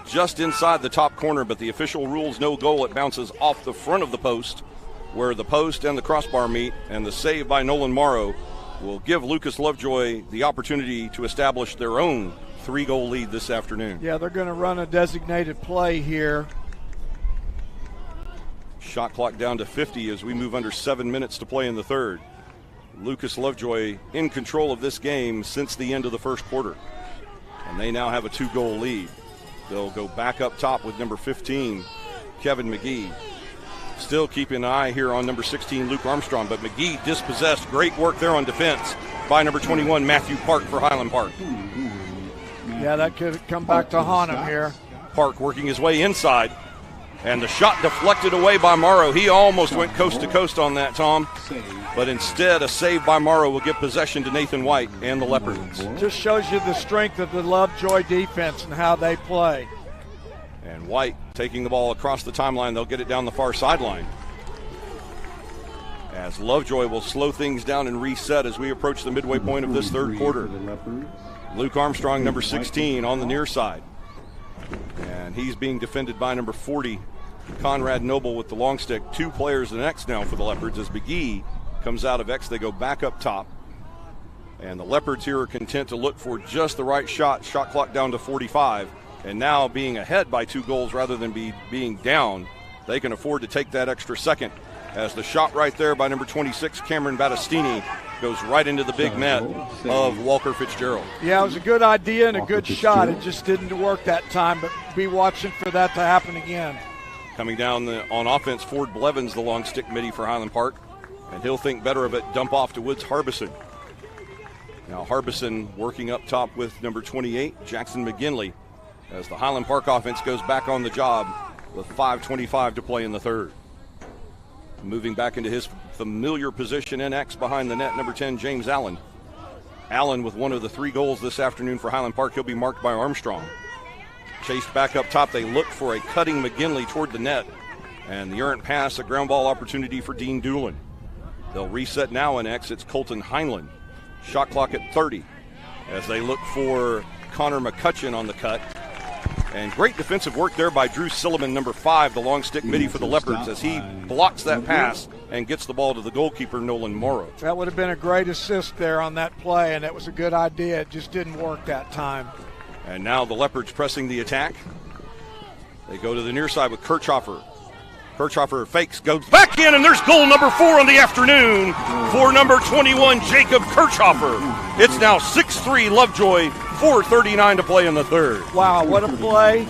just inside the top corner, but the official rules no goal. It bounces off the front of the post, where the post and the crossbar meet, and the save by Nolan Morrow will give Lucas Lovejoy the opportunity to establish their own 3-goal lead this afternoon. Yeah, they're going to run a designated play here. Shot clock down to 50 as we move under 7 minutes to play in the third. Lucas Lovejoy in control of this game since the end of the first quarter. And they now have a 2-goal lead. They'll go back up top with number 15, Kevin McGee. Still keeping an eye here on number 16, Luke Armstrong, but McGee dispossessed. Great work there on defense by number 21, Matthew Park for Highland Park. Yeah, that could come back to haunt him here. Park working his way inside. And the shot deflected away by Morrow. He almost went coast to coast on that, Tom. But instead, a save by Morrow will give possession to Nathan White and the Leopards. Just shows you the strength of the Lovejoy defense and how they play. And White taking the ball across the timeline. They'll get it down the far sideline. As Lovejoy will slow things down and reset as we approach the midway point of this third quarter. Luke Armstrong, number 16, on the near side. he's being defended by number 40, Conrad Noble, with the long stick. 2 players in X now for the Leopards as McGee comes out of X. They go back up top. And the Leopards here are content to look for just the right shot. Shot clock down to 45. And now being ahead by 2 goals rather than being down, they can afford to take that extra second, as the shot right there by number 26, Cameron Battistini, goes right into the big net of Walker Fitzgerald. Yeah, it was a good idea and a good shot. It just didn't work that time, but be watching for that to happen again. Coming down on offense, Ford Blevins, the long stick midi for Highland Park, and he'll think better of it. Dump off to Woods Harbison. Now Harbison working up top with number 28, Jackson McGinley, as the Highland Park offense goes back on the job with 5:25 to play in the third. Moving back into his familiar position in X behind the net, number 10, James Allen. Allen with one of the 3 goals this afternoon for Highland Park. He'll be marked by Armstrong. Chased back up top. They look for a cutting McGinley toward the net. And the errant pass, a ground ball opportunity for Dean Doolin. They'll reset now in X. It's Colton Highland. Shot clock at 30 as they look for Connor McCutcheon on the cut. And great defensive work there by Drew Silliman, number 5, the long stick midi for the Leopards, as he blocks that pass and gets the ball to the goalkeeper, Nolan Morrow. That would have been a great assist there on that play, and it was a good idea. It just didn't work that time. And now the Leopards pressing the attack. They go to the near side with Kirchhofer. Kirchhofer fakes, goes back in, and there's goal number 4 on the afternoon for number 21, Jacob Kirchhofer. It's now 6-3 Lovejoy, 4:39 to play in the third. Wow, what a play.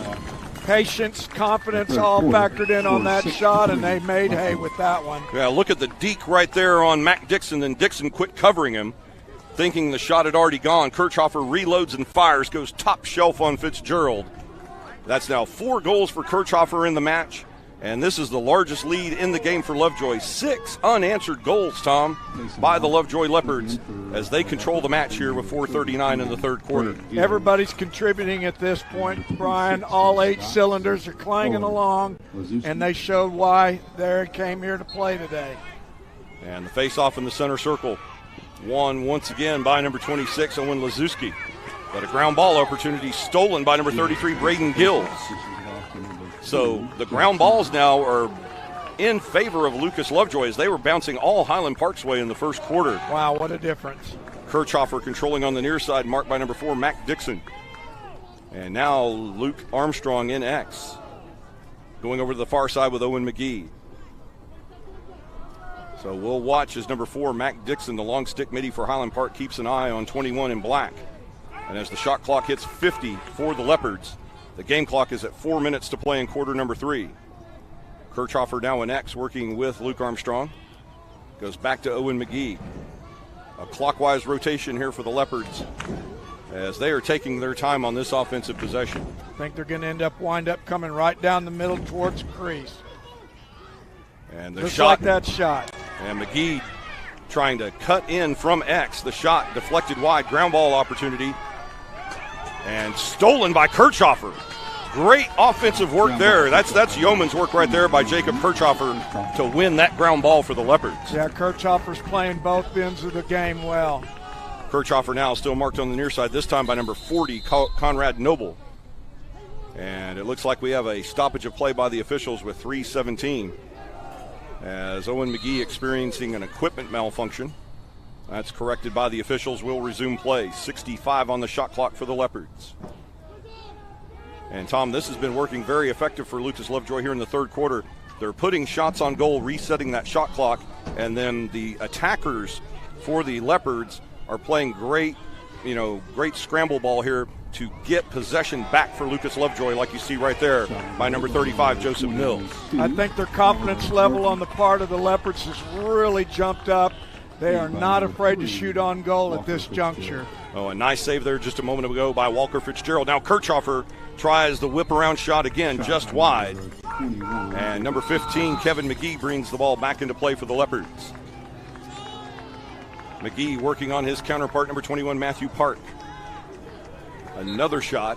Patience, confidence, all factored in on that shot, and they made hay with that one. Yeah, look at the deke right there on Mac Dixon, then Dixon quit covering him, thinking the shot had already gone. Kirchhofer reloads and fires, goes top shelf on Fitzgerald. That's now 4 goals for Kirchhofer in the match. And this is the largest lead in the game for Lovejoy. 6 unanswered goals, Tom, by the Lovejoy Leopards as they control the match here with 4:39 in the third quarter. Everybody's contributing at this point, Brian. All 8 cylinders are clanging along, and they showed why they came here to play today. And the face-off in the center circle, won once again by number 26, Owen Lazuski. But a ground ball opportunity stolen by number 33, Braden Gills. So the ground balls now are in favor of Lucas Lovejoy as they were bouncing all Highland Park's way in the first quarter. Wow, what a difference. Kirchhofer controlling on the near side, marked by number 4, Mac Dixon. And now Luke Armstrong in X. Going over to the far side with Owen McGee. So we'll watch as number 4, Mac Dixon, the long stick midi for Highland Park, keeps an eye on 21 in black. And as the shot clock hits 50 for the Leopards, the game clock is at 4 minutes to play in quarter number 3. Kirchhofer now in X, working with Luke Armstrong. Goes back to Owen McGee. A clockwise rotation here for the Leopards as they are taking their time on this offensive possession. I think they're going to wind up coming right down the middle towards the crease. And the Looks shot. like that shot. And McGee trying to cut in from X. The shot deflected wide. Ground ball opportunity. And stolen by Kirchhofer. Great offensive work there. That's yeoman's work right there by Jacob Kirchhofer to win that ground ball for the Leopards. Yeah, Kirchhofer's playing both ends of the game well. Kirchhofer now still marked on the near side, this time by number 40, Conrad Noble. And it looks like we have a stoppage of play by the officials with 3:17 as Owen McGee experiencing an equipment malfunction. That's corrected by the officials. Will resume play. 65 on the shot clock for the Leopards. And Tom, this has been working very effective for Lucas Lovejoy here in the third quarter. They're putting shots on goal, resetting that shot clock, and then the attackers for the Leopards are playing great scramble ball here to get possession back for Lucas Lovejoy, like you see right there by number 35, Joseph Mills. I think their confidence level on the part of the Leopards has really jumped up. They are not afraid to shoot on goal at this juncture. Oh, a nice save there just a moment ago by Walker Fitzgerald. Now Kirchhofer tries the whip-around shot again, just wide. And number 15, Kevin McGee, brings the ball back into play for the Leopards. McGee working on his counterpart, number 21, Matthew Park. Another shot.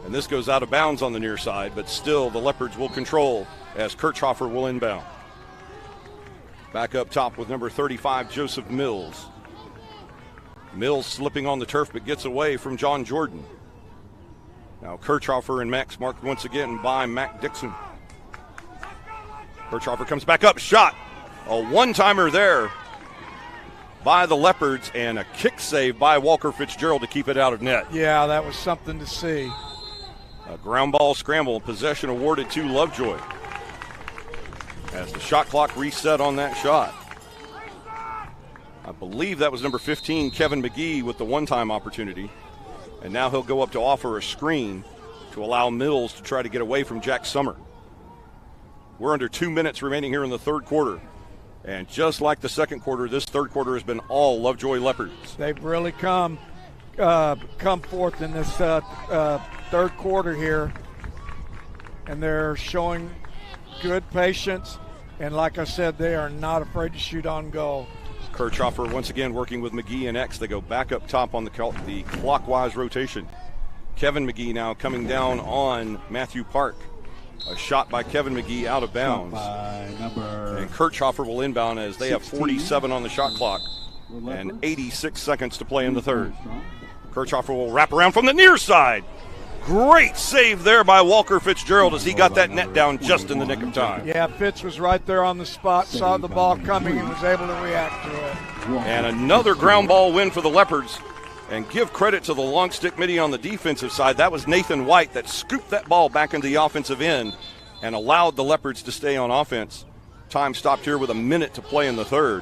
And this goes out of bounds on the near side, but still the Leopards will control as Kirchhofer will inbound. Back up top with number 35, Joseph Mills. Mills slipping on the turf but gets away from John Jordan. Now Kirchhofer and Max marked once again by Mac Dixon. Kirchhofer comes back up, shot. A one-timer there by the Leopards, and a kick save by Walker Fitzgerald to keep it out of net. Yeah, that was something to see. A ground ball scramble, possession awarded to Lovejoy as the shot clock reset on that shot. I believe that was number 15, Kevin McGee, with the one-time opportunity. And now he'll go up to offer a screen to allow Mills to try to get away from Jack Summer. We're under 2 minutes remaining here in the third quarter. And just like the second quarter, this third quarter has been all Lovejoy Leopards. They've really come forth in this third quarter here. And they're showing good patience. And like I said, they are not afraid to shoot on goal. Kirchhofer once again working with McGee and X. They go back up top on the clockwise rotation. Kevin McGee now coming down on Matthew Park. A shot by Kevin McGee out of bounds. And Kirchhofer will inbound as they have 47 on the shot clock and 86 seconds to play in the third. Kirchhofer will wrap around from the near side. Great save there by Walker Fitzgerald as he got that net down just in the nick of time. Yeah, Fitz was right there on the spot, saw the ball coming, and was able to react to it. And another ground ball win for the Leopards. And give credit to the long stick midi on the defensive side. That was Nathan White that scooped that ball back into the offensive end and allowed the Leopards to stay on offense. Time stopped here with a minute to play in the third.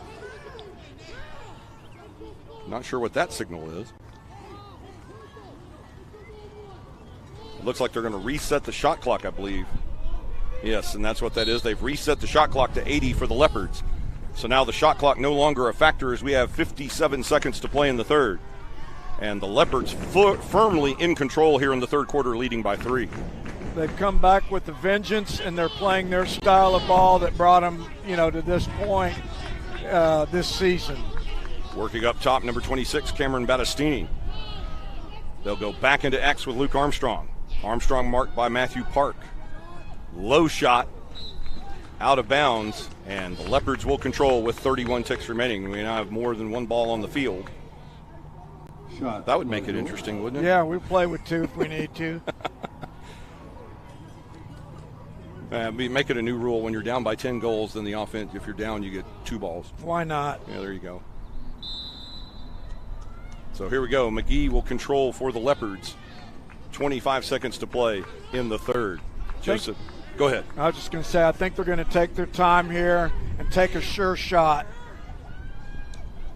Not sure what that signal is. Looks like they're going to reset the shot clock, I believe. Yes, and that's what that is. They've reset the shot clock to 80 for the Leopards. So now the shot clock no longer a factor as we have 57 seconds to play in the third. And the Leopards firmly in control here in the third quarter, leading by 3. They've come back with a vengeance, and they're playing their style of ball that brought them, to this point this season. Working up top, number 26, Cameron Battistini. They'll go back into X with Luke Armstrong. Armstrong marked by Matthew Park. Low shot, out of bounds, and the Leopards will control with 31 ticks remaining. We now have more than one ball on the field. That would make it interesting, wouldn't it? Yeah, we'll play with 2 if we need to. Make it a new rule. When you're down by 10 goals, then the offense, if you're down, you get 2 balls. Why not? Yeah, there you go. So here we go. McGee will control for the Leopards. 25 seconds to play in the third. Joseph, go ahead. I was just going to say, I think they're going to take their time here and take a sure shot.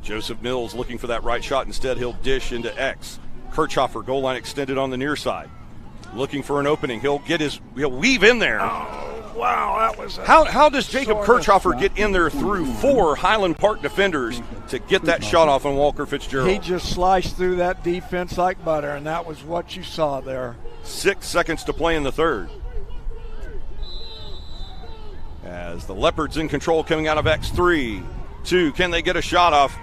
Joseph Mills looking for that right shot. Instead, he'll dish into X. Kirchhofer, goal line extended on the near side. Looking for an opening. He'll weave in there. Oh, wow, that was How does Jacob Kirchhofer get in there through 4 Highland Park defenders to get that shot off on Walker Fitzgerald? He just sliced through that defense like butter, and that was what you saw there. 6 seconds to play in the third. As the Leopards in control coming out of X. 3, 2, can they get a shot off?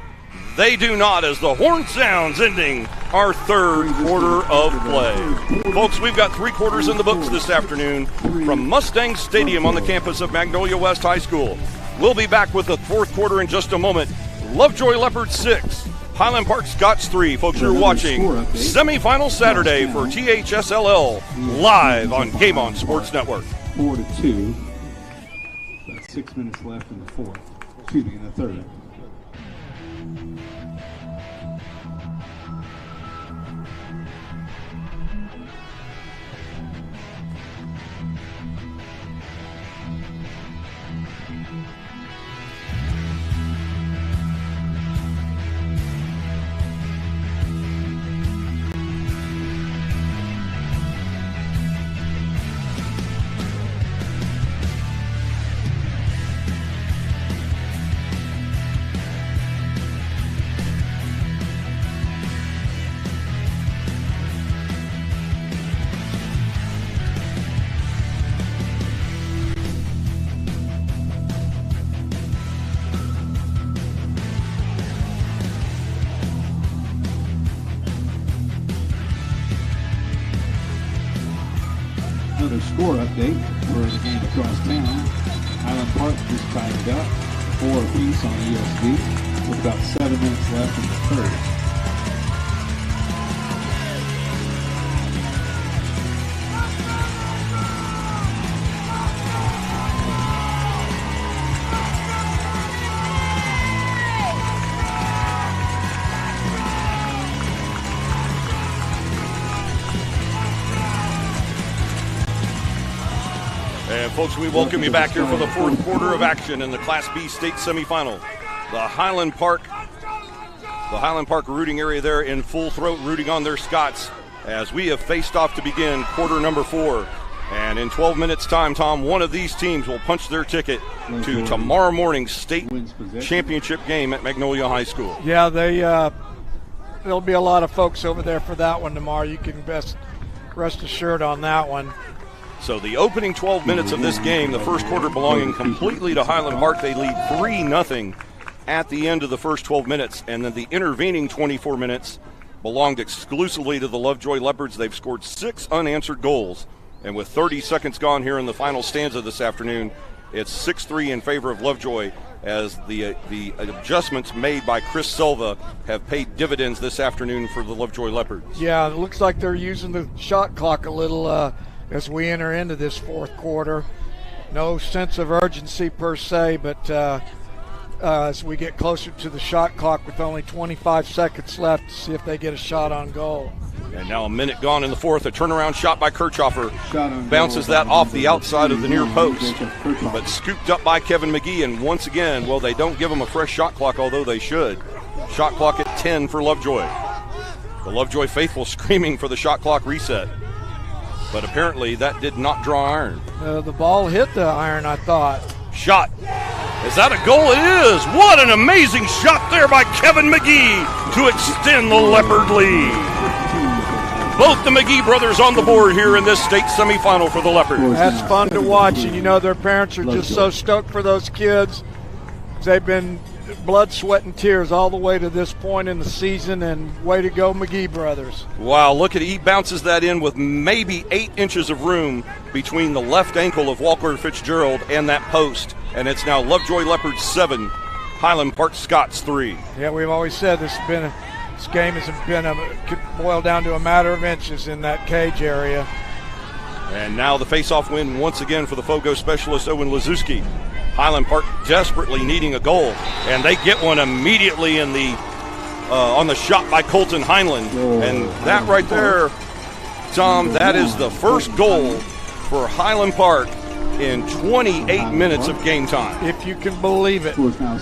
They do not, as the horn sounds, ending our third quarter of play. Folks, we've got 3 quarters in the books this afternoon from Mustang Stadium on the campus of Magnolia West High School. We'll be back with the fourth quarter in just a moment. Lovejoy Leopards 6, Highland Park Scots 3. Folks, you're watching Semifinals Saturday for THSLL live on Game On Sports Network. 4-2. About 6 minutes left in the fourth. Excuse me, in the third. Another score update for the game across town. Highland Park just tied it up, 4 apiece on ESV, with about 7 minutes left in the third. And folks, we welcome you back here for the fourth quarter of action in the Class B state semifinal. The Highland Park rooting area there in full throat, rooting on their Scots as we have faced off to begin quarter number 4. And in 12 minutes time, Tom, one of these teams will punch their ticket to tomorrow morning's state championship game at Magnolia High School. Yeah, there'll be a lot of folks over there for that one tomorrow. You can rest assured on that one. So the opening 12 minutes of this game, the first quarter belonging completely to Highland Park. They lead 3-0 at the end of the first 12 minutes, and then the intervening 24 minutes belonged exclusively to the Lovejoy Leopards. They've scored 6 unanswered goals, and with 30 seconds gone here in the final stanza this afternoon, it's 6-3 in favor of Lovejoy as the adjustments made by Chris Silva have paid dividends this afternoon for the Lovejoy Leopards. Yeah, it looks like they're using the shot clock a little as we enter into this fourth quarter. No sense of urgency per se, but as we get closer to the shot clock with only 25 seconds left to see if they get a shot on goal. And now a minute gone in the fourth. A turnaround shot by Kirchhoffer bounces that off the outside of the near post, but scooped up by Kevin McGee. And once again, well, they don't give him a fresh shot clock, although they should. Shot clock at 10 for Lovejoy. The Lovejoy faithful screaming for the shot clock reset, but apparently that did not draw iron. The ball hit the iron, I thought. Shot. Is that a goal? It is. What an amazing shot there by Kevin McGee to extend the Leopard lead. Both the McGee brothers on the board here in this state semifinal for the Leopards. That's fun to watch, and you know their parents are just so stoked for those kids. They've been blood, sweat, and tears all the way to this point in the season, and way to go, McGee brothers. Wow, look at it. He bounces that in with maybe 8 inches of room between the left ankle of Walker Fitzgerald and that post, and it's now Lovejoy Leopards 7, Highland Park Scots 3. Yeah, we've always said this game could boil down to a matter of inches in that cage area. And now the face-off win once again for the Fogo specialist Owen Lazuski. Highland Park desperately needing a goal, and they get one immediately in the on the shot by Colton Highland. And that right there, Tom, that is the first goal for Highland Park in 28 minutes of game time. If you can believe it.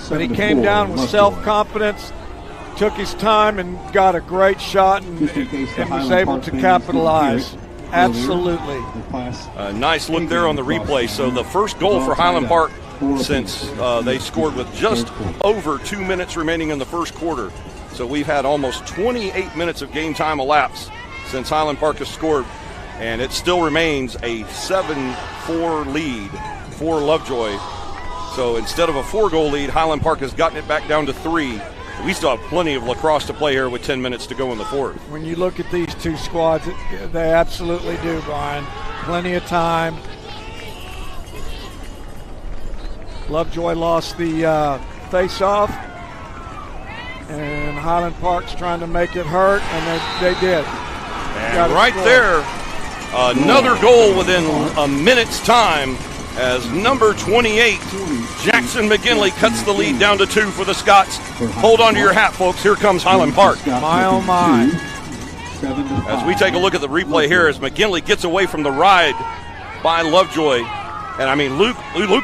But he came down with self-confidence, took his time and got a great shot and was able to capitalize. Absolutely. A nice look there on the replay. So the first goal for Highland Park since they scored with just over 2 minutes remaining in the first quarter. So we've had almost 28 minutes of game time elapse since Highland Park has scored, and it still remains a 7-4 lead for Lovejoy. So instead of a 4-goal lead, Highland Park has gotten it back down to 3. We still have plenty of lacrosse to play here with 10 minutes to go in the fourth. When you look at these two squads, they absolutely do, Brian. Plenty of time. Lovejoy lost the face-off, and Highland Park's trying to make it hurt, and they did. And right there, another goal within a minute's time as number 28, Jackson McGinley, cuts the lead down to 2 for the Scots. Hold on to your hat, folks. Here comes Highland Park. My, oh, my. As we take a look at the replay here, as McGinley gets away from the ride by Lovejoy. And, I mean, Luke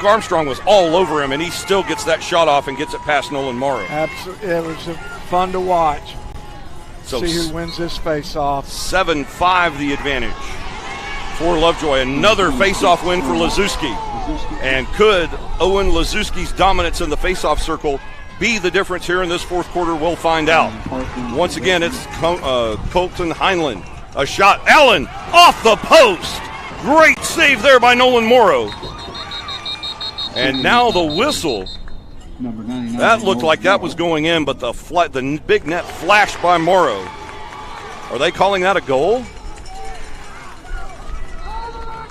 Armstrong was all over him, and he still gets that shot off and gets it past Nolan Morrow. Absolutely. It was fun to watch. So see who wins this face-off. 7-5 the advantage for Lovejoy. Another face-off win for Lazuski. And could Owen Lazuski's dominance in the face-off circle be the difference here in this fourth quarter? We'll find out. Once again, it's Colton Highland. A shot. Allen off the post. Great save there by Nolan Morrow. And now the whistle. That looked like that was going in, but the big net flashed by Morrow. Are they calling that a goal?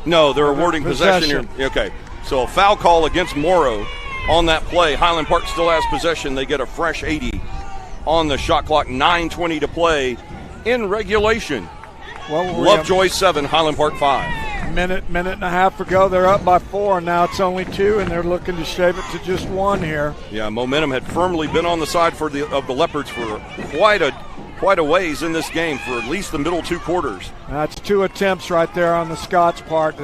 No, they're awarding possession here. Okay, so a foul call against Morrow on that play. Highland Park still has possession. They get a fresh 80 on the shot clock. 9:20 to play in regulation. Lovejoy 7, Highland Park 5. Minute and a half ago, they're up by 4, and now it's only 2, and they're looking to shave it to just 1 here. Yeah, momentum had firmly been on the side of the Leopards for quite a ways in this game, for at least the middle 2 quarters. That's 2 attempts right there on the Scots part.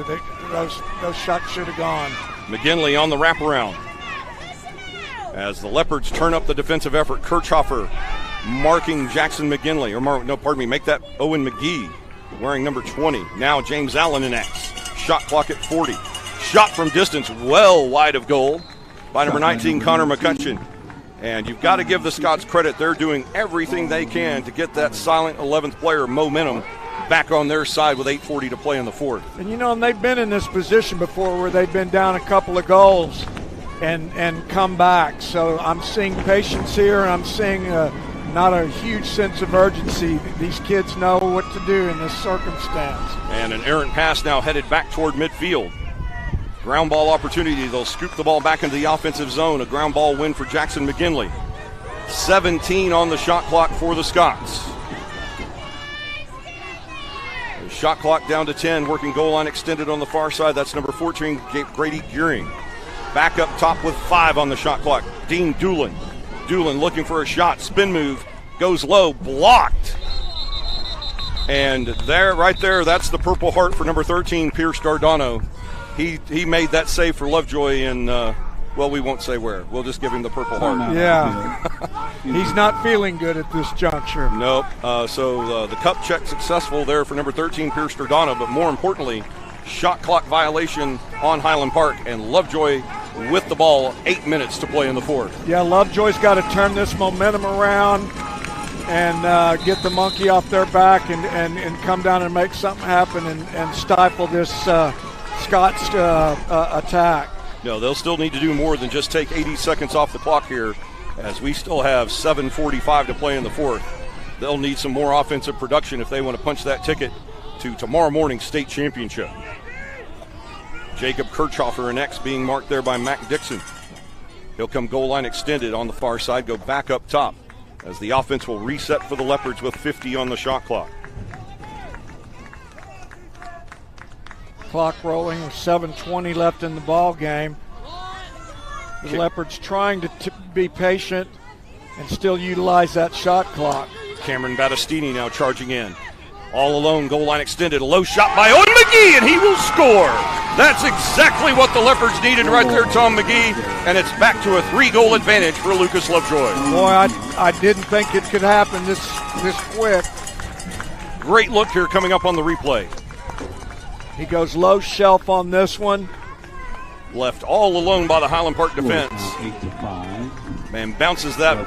those shots should have gone. McGinley on the wraparound. As the Leopards turn up the defensive effort, Kirchhofer marking Jackson McGinley. Make that Owen McGee wearing number 20. Now James Allen in X. Shot clock at 40. Shot from distance well wide of goal by number 19, Connor McCutcheon. And you've got to give the Scots credit. They're doing everything they can to get that silent 11th player momentum back on their side with 8:40 to play in the fourth. And and they've been in this position before where they've been down a couple of goals and come back. So I'm seeing patience here, and I'm seeing not a huge sense of urgency. These kids know what to do in this circumstance. And an errant pass now headed back toward midfield. Ground ball opportunity. They'll scoop the ball back into the offensive zone. A ground ball win for Jackson McGinley. 17 on the shot clock for the Scots. The shot clock down to 10. Working goal line extended on the far side. That's number 14, Grady Gearing. Back up top with 5 on the shot clock. Dean Doolin. Doolin looking for a shot. Spin move. Goes low. Blocked. And right there, that's the Purple Heart for number 13, Pierce Dardano. He made that save for Lovejoy in, we won't say where. We'll just give him the Purple Heart. Yeah. He's not feeling good at this juncture. Nope. So the cup check successful there for number 13, Pierce Dardano, but more importantly, shot clock violation on Highland Park, and Lovejoy with the ball, 8 minutes to play in the fourth. Yeah, Lovejoy's got to turn this momentum around and get the monkey off their back and come down and make something happen and stifle this Scots attack. No, they'll still need to do more than just take 80 seconds off the clock here, as we still have 7:45 to play in the fourth. They'll need some more offensive production if they want to punch that ticket to tomorrow morning's state championship. Jacob Kirchhofer in X being marked there by Mac Dixon. He'll come goal line extended on the far side, go back up top as the offense will reset for the Leopards with 50 on the shot clock. Clock rolling with 7:20 left in the ball game. The Leopards trying to be patient and still utilize that shot clock. Cameron Battistini now charging in. All alone, goal line extended. A low shot by Owen McGee, and he will score. That's exactly what the Leopards needed right there, Tom McGee, and it's back to a 3-goal advantage for Lucas Lovejoy. Boy, I didn't think it could happen this quick. Great look here coming up on the replay. He goes low shelf on this one. Left all alone by the Highland Park defense. 8-5. And bounces that,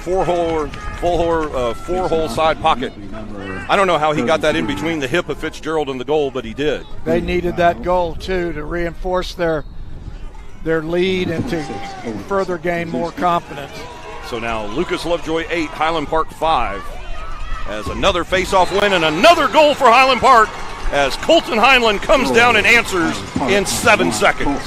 four-hole side pocket. I don't know how he got that in between the hip of Fitzgerald and the goal, but he did. They needed that goal, too, to reinforce their lead and to further gain more confidence. So now Lucas Lovejoy 8, Highland Park 5. As another face-off win and another goal for Highland Park as Colton Highland comes down and answers in 7 seconds.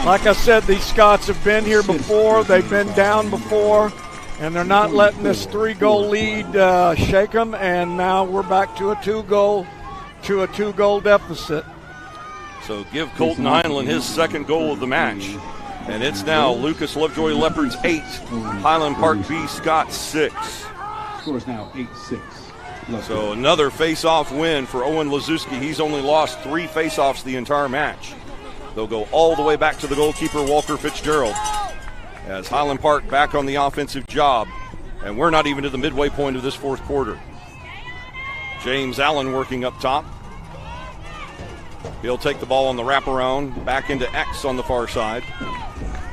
Like I said, these Scots have been here before. They've been down before, and they're not letting this 3-goal lead shake them. And now we're back to a two-goal deficit. So give Colton Highland his second goal of the match. And it's now Lucas Lovejoy Leopards 8, Highland Park B Scots 6. Score is now 8-6. So another face-off win for Owen Lazuski. He's only lost 3 face-offs the entire match. They'll go all the way back to the goalkeeper, Walker Fitzgerald, as Highland Park back on the offensive job. And we're not even to the midway point of this fourth quarter. James Allen working up top. He'll take the ball on the wraparound, back into X on the far side,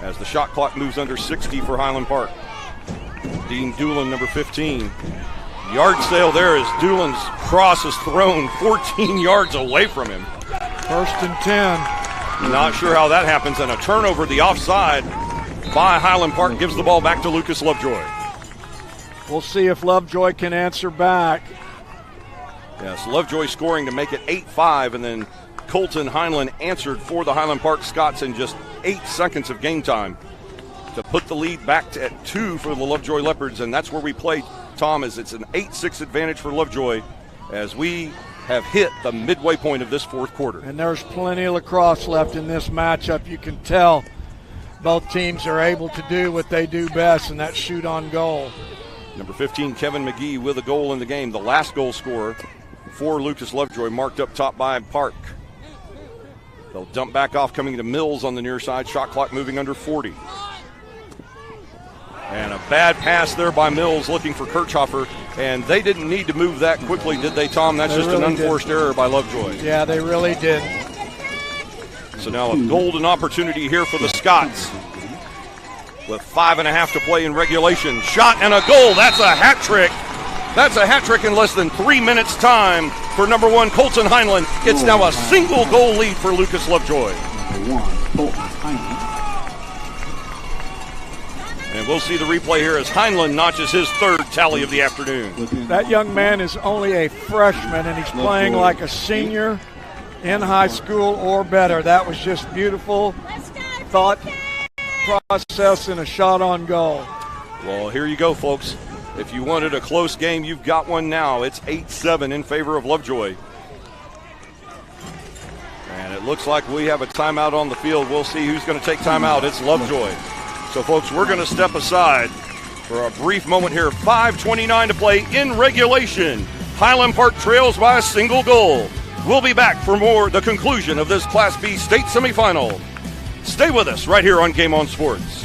as the shot clock moves under 60 for Highland Park. Dean Doolin, number 15. Yard sale there as Doolin's cross is thrown 14 yards away from him. 1st and 10. Not sure how that happens, and a turnover, the offside by Highland Park gives the ball back to Lucas Lovejoy. We'll see if Lovejoy can answer back. Yes, Lovejoy scoring to make it 8-5, and then Colton Highland answered for the Highland Park Scots in just 8 seconds of game time to put the lead back at 2 for the Lovejoy Leopards, and that's where we play, Tom, is it's an 8-6 advantage for Lovejoy as we have hit the midway point of this fourth quarter. And there's plenty of lacrosse left in this matchup. You can tell both teams are able to do what they do best, and that's shoot on goal. Number 15, Kevin McGee with a goal in the game, the last goal scorer for Lucas Lovejoy, marked up top by Park. They'll dump back off, coming to Mills on the near side. Shot clock moving under 40. And a bad pass there by Mills looking for Kirchhofer. And they didn't need to move that quickly, did they, Tom? That's just an unforced error by Lovejoy. Yeah, they really did. So now a golden opportunity here for the Scots. With 5.5 to play in regulation. Shot and a goal. That's a hat trick. That's a hat trick in less than 3 minutes time for number 1 Colton Highland. It's now a single goal lead for Lucas Lovejoy. Number 1, Colton Highland. And we'll see the replay here as Highland notches his 3rd tally of the afternoon. That young man is only a freshman, and he's playing like a senior in high school or better. That was just beautiful thought process and a shot on goal. Well, here you go, folks. If you wanted a close game, you've got one now. It's 8-7 in favor of Lovejoy. And it looks like we have a timeout on the field. We'll see who's going to take timeout. It's Lovejoy. So, folks, we're going to step aside for a brief moment here. 5:29 to play in regulation. Highland Park trails by a single goal. We'll be back for more, the conclusion of this Class B state semifinal. Stay with us right here on Game On Sports.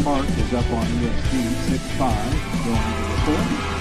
Park is up on USD 6-5 going into the 4th.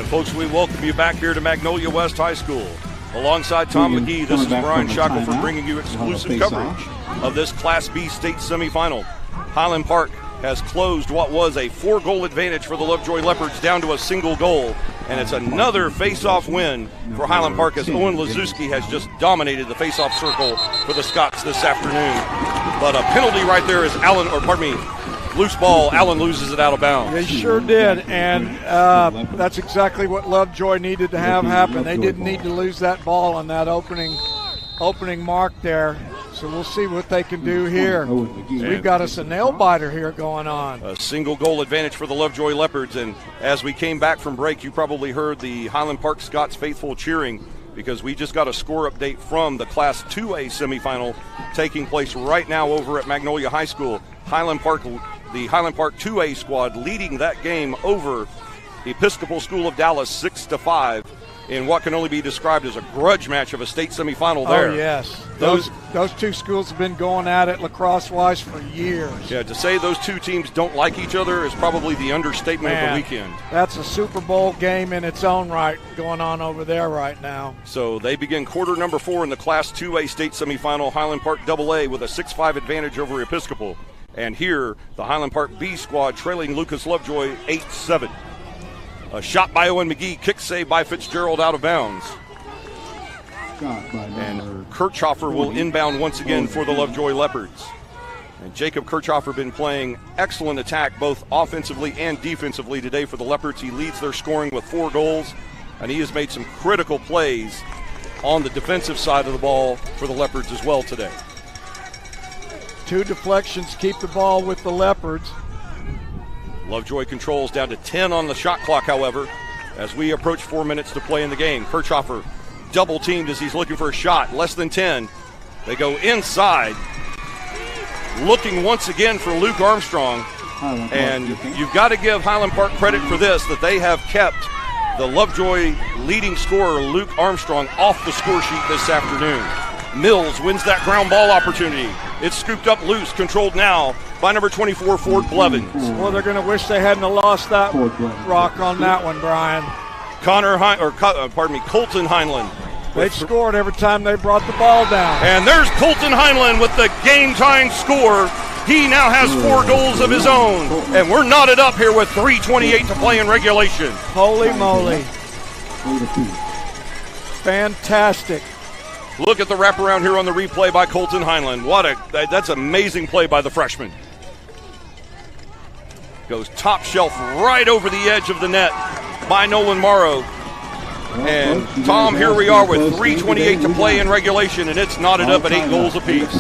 Folks, we welcome you back here to Magnolia West High School. Alongside Tom McGee, this is Brian Shackelford bringing you exclusive coverage of this Class B state semifinal. Highland Park has closed what was a 4-goal advantage for the Lovejoy Leopards down to a single goal. And it's another face-off win for Highland Park as Owen Lazuski has just dominated the face-off circle for the Scots this afternoon. But a penalty right there is loose ball. Allen loses it out of bounds. They sure did, and that's exactly what Lovejoy needed to have happen. They didn't need to lose that ball on that opening mark there. So we'll see what they can do here. We've got us a nail-biter here going on. A single goal advantage for the Lovejoy Leopards, and as we came back from break, you probably heard the Highland Park Scots faithful cheering because we just got a score update from the Class 2A semifinal taking place right now over at Magnolia High School. The Highland Park 2A squad leading that game over Episcopal School of Dallas 6-5 in what can only be described as a grudge match of a state semifinal there. Oh, yes. Those two schools have been going at it lacrosse-wise for years. Yeah, to say those two teams don't like each other is probably the understatement of the weekend. That's a Super Bowl game in its own right going on over there right now. So they begin quarter number 4 in the Class 2A state semifinal. Highland Park AA with a 6-5 advantage over Episcopal. And here, the Highland Park B squad trailing Lucas Lovejoy 8-7. A shot by Owen McGee, kick save by Fitzgerald out of bounds. And Kirchhofer will inbound once again for the Lovejoy Leopards. And Jacob Kirchhofer been playing excellent attack both offensively and defensively today for the Leopards. He leads their scoring with 4 goals, and he has made some critical plays on the defensive side of the ball for the Leopards as well today. 2 deflections keep the ball with the Leopards. Lovejoy controls down to 10 on the shot clock, however, as we approach 4 minutes to play in the game. Kirchhofer double teamed as he's looking for a shot. Less than 10. They go inside. Looking once again for Luke Armstrong. And you've got to give Highland Park credit for this, that they have kept the Lovejoy leading scorer, Luke Armstrong, off the score sheet this afternoon. Mills wins that ground ball opportunity. It's scooped up loose, controlled now by number 24, Ford Blevins. Well, they're going to wish they hadn't lost that rock on that one, Brian. Colton Highland. They've scored every time they brought the ball down. And there's Colton Highland with the game-tying score. He now has 4 goals of his own. And we're knotted up here with 3:28 to play in regulation. Holy moly. Fantastic. Look at the wraparound here on the replay by Colton Highland. That's amazing play by the freshman. Goes top shelf right over the edge of the net by Nolan Morrow. And Tom, here we are with 3:28 to play in regulation, and it's knotted up at 8 goals apiece.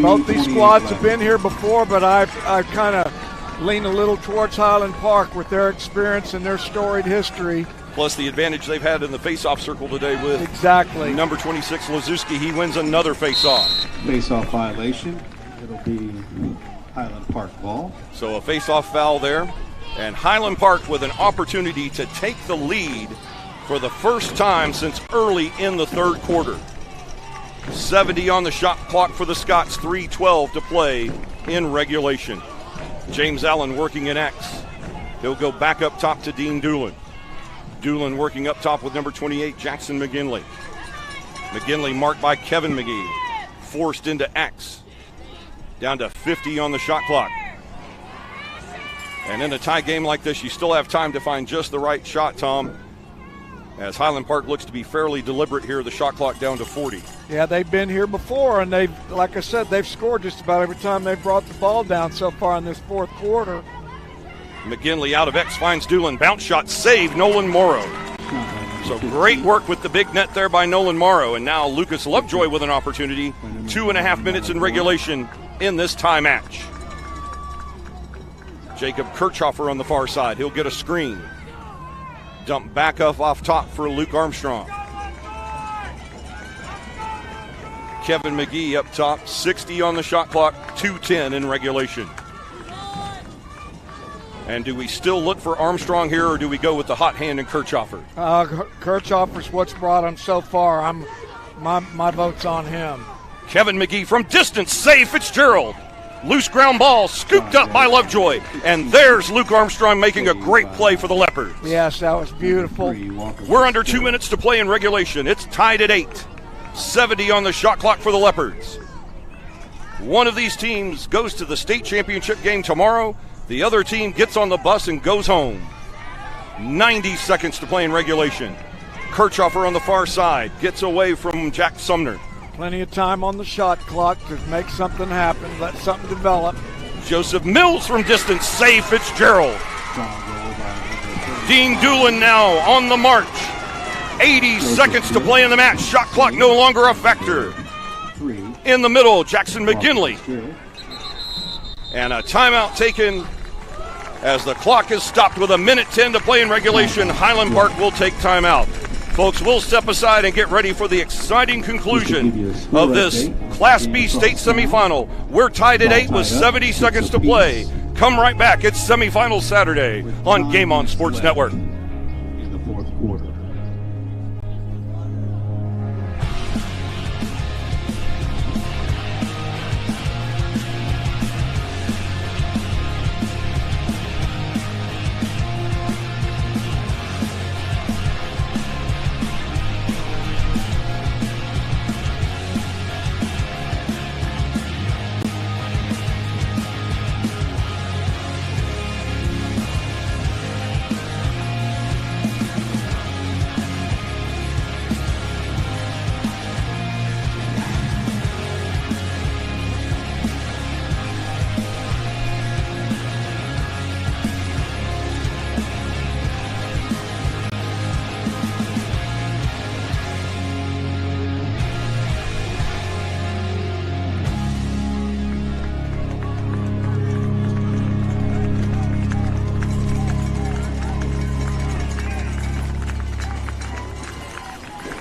Both these squads have been here before, but I kind of lean a little towards Highland Park with their experience and their storied history. Plus the advantage they've had in the face-off circle today with number 26, Lazuski. He wins another face-off. Face-off violation. It'll be Highland Park ball. So a face-off foul there. And Highland Park with an opportunity to take the lead for the first time since early in the third quarter. 70 on the shot clock for the Scots, 3:12 to play in regulation. James Allen working in X. He'll go back up top to Dean Doolin. Doolin working up top with number 28, Jackson McGinley. McGinley marked by Kevin McGee. Forced into X. Down to 50 on the shot clock. And in a tie game like this, you still have time to find just the right shot, Tom. As Highland Park looks to be fairly deliberate here, the shot clock down to 40. Yeah, they've been here before, and they've, like I said, they've scored just about every time they've brought the ball down so far in this fourth quarter. McGinley out of X finds Doolin. Bounce shot saved Nolan Morrow. So great work with the big net there by Nolan Morrow. And now Lucas Lovejoy with an opportunity. 2.5 minutes in regulation in this tie match. Jacob Kirchhoffer on the far side. He'll get a screen. Dump back up off top for Luke Armstrong. Kevin McGee up top. 60 on the shot clock. 2:10 in regulation. And do we still look for Armstrong here, or do we go with the hot hand in Kirchhoffer? Kirchhoffer's what's brought him so far. My vote's on him. Kevin McGee from distance, save Fitzgerald. Loose ground ball, scooped up by Lovejoy. And there's Luke Armstrong making a great play for the Leopards. Yes, that was beautiful. We're under 2 minutes to play in regulation. It's tied at 8. 70 on the shot clock for the Leopards. One of these teams goes to the state championship game tomorrow. The other team gets on the bus and goes home. 90 seconds to play in regulation. Kirchhoffer on the far side gets away from Jack Sumner. Plenty of time on the shot clock to make something happen, let something develop. Joseph Mills from distance, save Fitzgerald. Dean Doolin now on the march. 80 seconds to play in the match. Shot clock no longer a factor. In the middle, Jackson McGinley. And a timeout taken as the clock is stopped with 1:10 to play in regulation. Highland Park will take timeout. Folks, we'll step aside and get ready for the exciting conclusion of this Class B state semifinal. We're tied at 8 with 70 seconds to play. Come right back. It's Semifinals Saturday on Game On Sports Network. In the fourth quarter.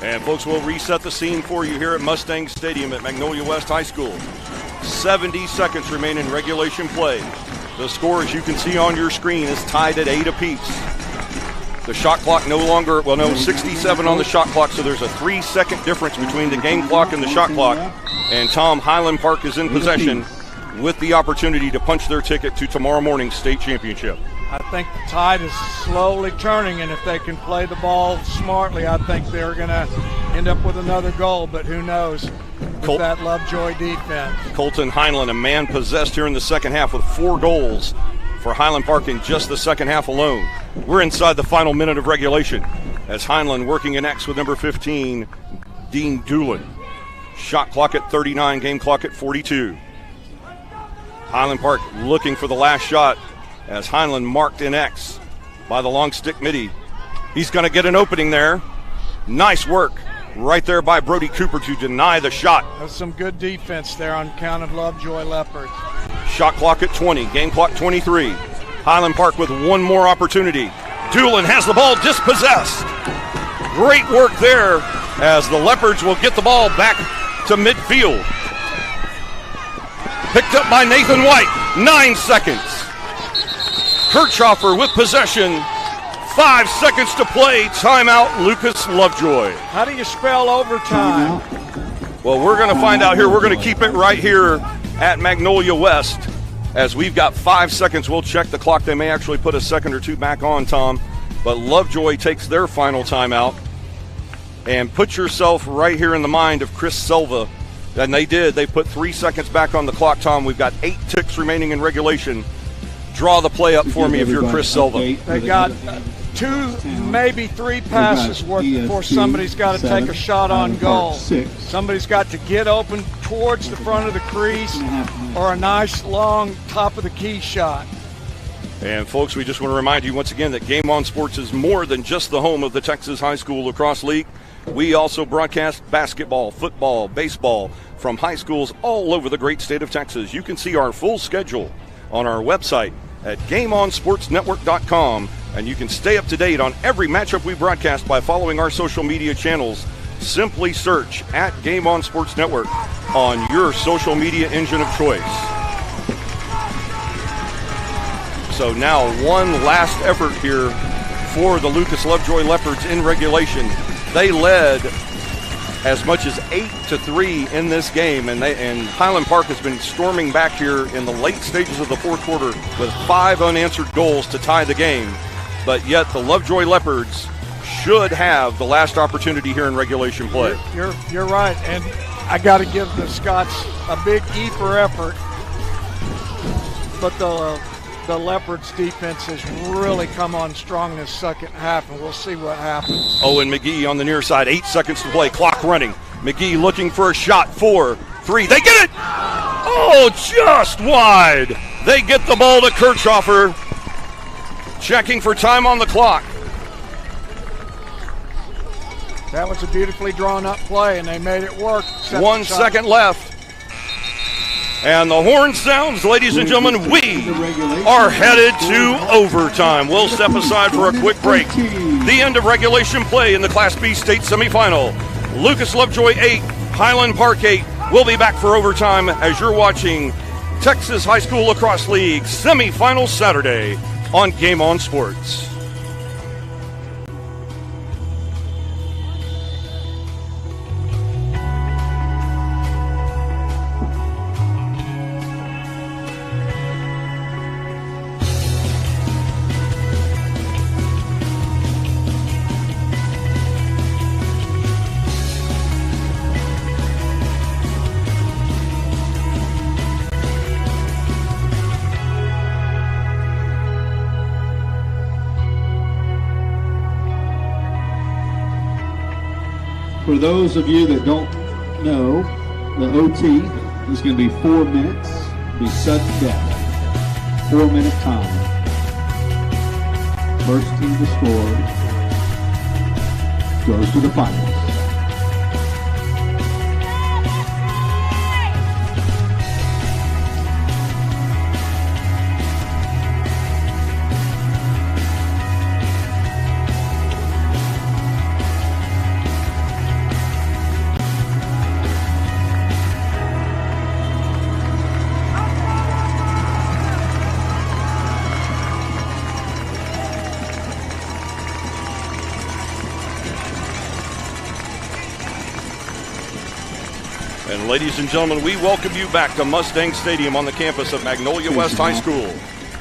And folks, we'll reset the scene for you here at Mustang Stadium at Magnolia West High School. 70 seconds remain in regulation play. The score, as you can see on your screen, is tied at 8 apiece. The shot clock no longer, 67 on the shot clock, so there's a 3-second difference between the game clock and the shot clock. And Tom, Highland Park is in possession with the opportunity to punch their ticket to tomorrow morning's state championship. I think the tide is slowly turning, and if they can play the ball smartly, I think they're going to end up with another goal, but who knows with that Lovejoy defense. Colton Highland, a man possessed here in the second half with 4 goals for Highland Park in just the second half alone. We're inside the final minute of regulation as Highland working in X with number 15, Dean Doolin. Shot clock at 39, game clock at 42. Highland Park looking for the last shot as Highland marked in X by the long stick midi. He's going to get an opening there. Nice work right there by Brody Cooper to deny the shot. That's some good defense there on account of Lovejoy Leopards. Shot clock at 20, game clock 23. Highland Park with one more opportunity. Doolin has the ball dispossessed. Great work there as the Leopards will get the ball back to midfield. Picked up by Nathan White, 9 seconds. Kirchhoffer with possession, 5 seconds to play. Timeout, Lucas Lovejoy. How do you spell overtime? Well, we're going to find out here. We're going to keep it right here at Magnolia West as we've got 5 seconds. We'll check the clock. They may actually put a second or two back on, Tom. But Lovejoy takes their final timeout. And put yourself right here in the mind of Chris Silva. And they did. They put 3 seconds back on the clock, Tom. We've got 8 ticks remaining in regulation. Draw the play up for me if you're Chris Silva. They got 2, maybe 3 passes worth before somebody's got to take a shot on goal. Somebody's got to get open towards the front of the crease or a nice long top of the key shot. And folks, we just want to remind you once again that Game On Sports is more than just the home of the Texas High School Lacrosse League. We also broadcast basketball, football, baseball from high schools all over the great state of Texas. You can see our full schedule on our website at GameOnSportsNetwork.com, and you can stay up to date on every matchup we broadcast by following our social media channels. Simply search at Game On Sports Network on your social media engine of choice. So now one last effort here for the Lucas Lovejoy Leopards in regulation. They led as much as 8-3 in this game, and Highland Park has been storming back here in the late stages of the fourth quarter with 5 unanswered goals to tie the game. But yet the Lovejoy Leopards should have the last opportunity here in regulation play. You're right, and I got to give the Scots a big E for effort, but the Leopards defense has really come on strong this second half, and we'll see what happens. Owen McGee on the near side, 8 seconds to play, clock running. McGee looking for a shot, 4, 3, they get it! Oh, just wide. They get the ball to Kirchhoffer, checking for time on the clock. That was a beautifully drawn up play, and they made it work. 1 second left. And the horn sounds, ladies and gentlemen, we are headed to overtime. We'll step aside for a quick break. The end of regulation play in the Class B state semifinal. Lucas Lovejoy 8, Highland Park 8. We'll be back for overtime as you're watching Texas High School Lacrosse League semifinal Saturday on Game On Sports. For those of you that don't know, the OT is going to be 4 minutes, be sudden death, 4-minute time. First team to score goes to the finals. And ladies and gentlemen, we welcome you back to Mustang Stadium on the campus of Magnolia West High School.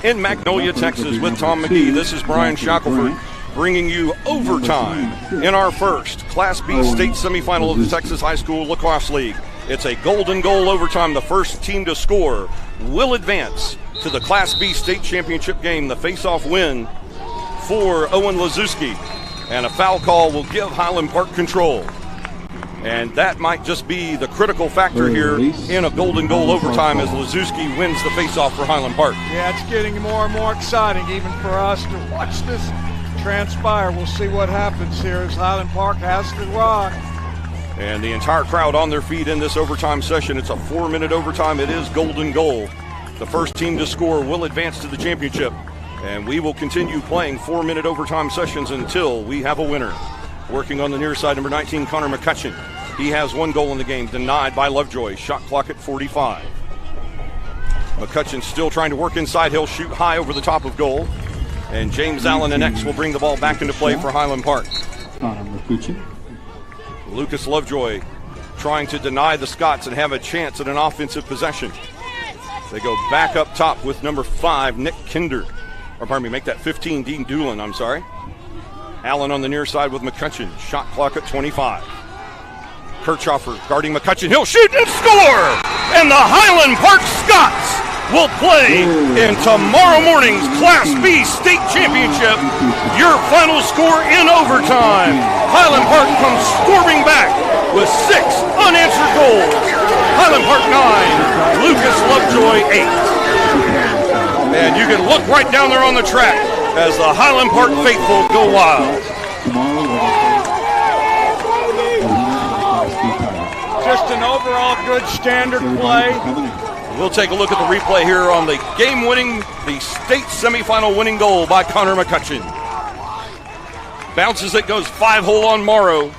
in Magnolia, Texas with Tom McGee. This is Brian Shackelford bringing you overtime in our first Class B state semifinal of the Texas High School Lacrosse League. It's a golden goal overtime. The first team to score will advance to the Class B state championship game. The face-off win for Owen Lazuski, and a foul call will give Highland Park control. And that might just be the critical factor here in a golden goal overtime as Lazuski wins the face-off for Highland Park. Yeah, it's getting more and more exciting even for us to watch this transpire. We'll see what happens here as Highland Park has the rock. And the entire crowd on their feet in this overtime session. It's a 4-minute overtime. It is golden goal. The first team to score will advance to the championship. And we will continue playing 4-minute overtime sessions until we have a winner. Working on the near side, number 19, Connor McCutcheon. He has one goal in the game, denied by Lovejoy. Shot clock at 45. McCutcheon still trying to work inside. He'll shoot high over the top of goal. And James Allen and X will bring the ball back into play for Highland Park. Connor McCutcheon. Lucas Lovejoy trying to deny the Scots and have a chance at an offensive possession. They go back up top with number 5, Nick Kinder. Or pardon me, make that 15, Dean Doolin, I'm sorry. Allen on the near side with McCutcheon. Shot clock at 25. Kirchhoffer guarding McCutcheon. He'll shoot and score! And the Highland Park Scots will play in tomorrow morning's Class B State Championship. Your final score in overtime. Highland Park comes storming back with 6 unanswered goals. Highland Park 9, Lucas Lovejoy 8. And you can look right down there on the track as the Highland Park faithful go wild. Just an overall good standard play. We'll take a look at the replay here on the game-winning, the state semifinal winning goal by Connor McCutcheon. Bounces it, goes 5-hole on Morrow,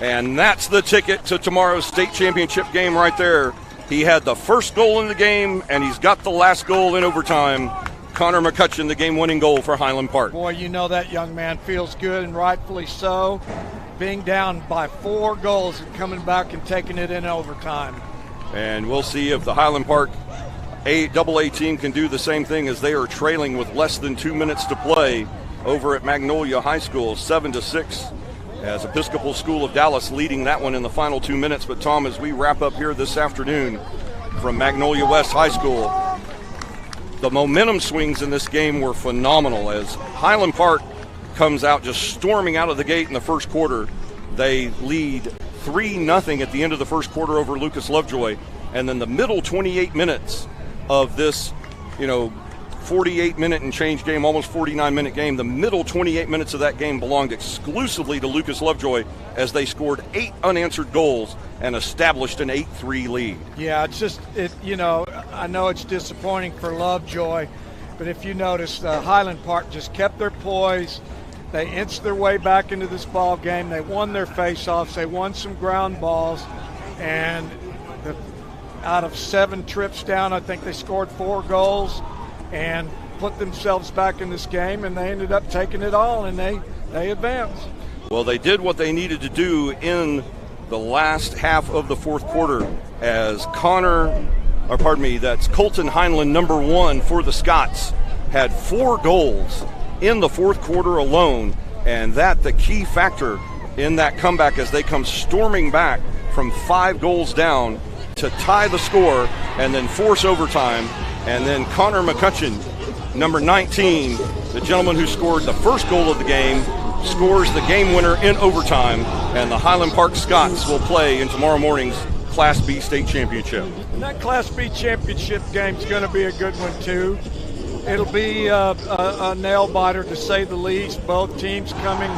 and that's the ticket to tomorrow's state championship game right there. He had the first goal in the game, and he's got the last goal in overtime. Connor McCutcheon, the game-winning goal for Highland Park. Boy, you know that young man feels good, and rightfully so. Being down by 4 goals and coming back and taking it in overtime. And we'll see if the Highland Park AA team can do the same thing as they are trailing with less than 2 minutes to play over at Magnolia High School, 7-6, as Episcopal School of Dallas leading that one in the final 2 minutes. But Tom, as we wrap up here this afternoon from Magnolia West High School, the momentum swings in this game were phenomenal as Highland Park comes out just storming out of the gate in the first quarter. They lead 3-0 at the end of the first quarter over Lucas Lovejoy. And then the middle 28 minutes of this, 48-minute and change game, almost 49-minute game, the middle 28 minutes of that game belonged exclusively to Lucas Lovejoy as they scored 8 unanswered goals and established an 8-3 lead. Yeah, I know it's disappointing for Lovejoy, but if you notice, Highland Park just kept their poise. They inched their way back into this ball game. They won their face-offs. They won some ground balls. And out of 7 trips down, I think they scored 4 goals and put themselves back in this game, and they ended up taking it all, and they advanced. Well, they did what they needed to do in the last half of the fourth quarter as that's Colton Highland, number 1 for the Scots, had 4 goals in the fourth quarter alone, and that the key factor in that comeback as they come storming back from 5 goals down to tie the score and then force overtime. And then Connor McCutcheon, number 19, the gentleman who scored the first goal of the game, scores the game winner in overtime, and the Highland Park Scots will play in tomorrow morning's Class B state championship. And that Class B championship game is going to be a good one too. It'll be a nail-biter, to say the least. Both teams coming,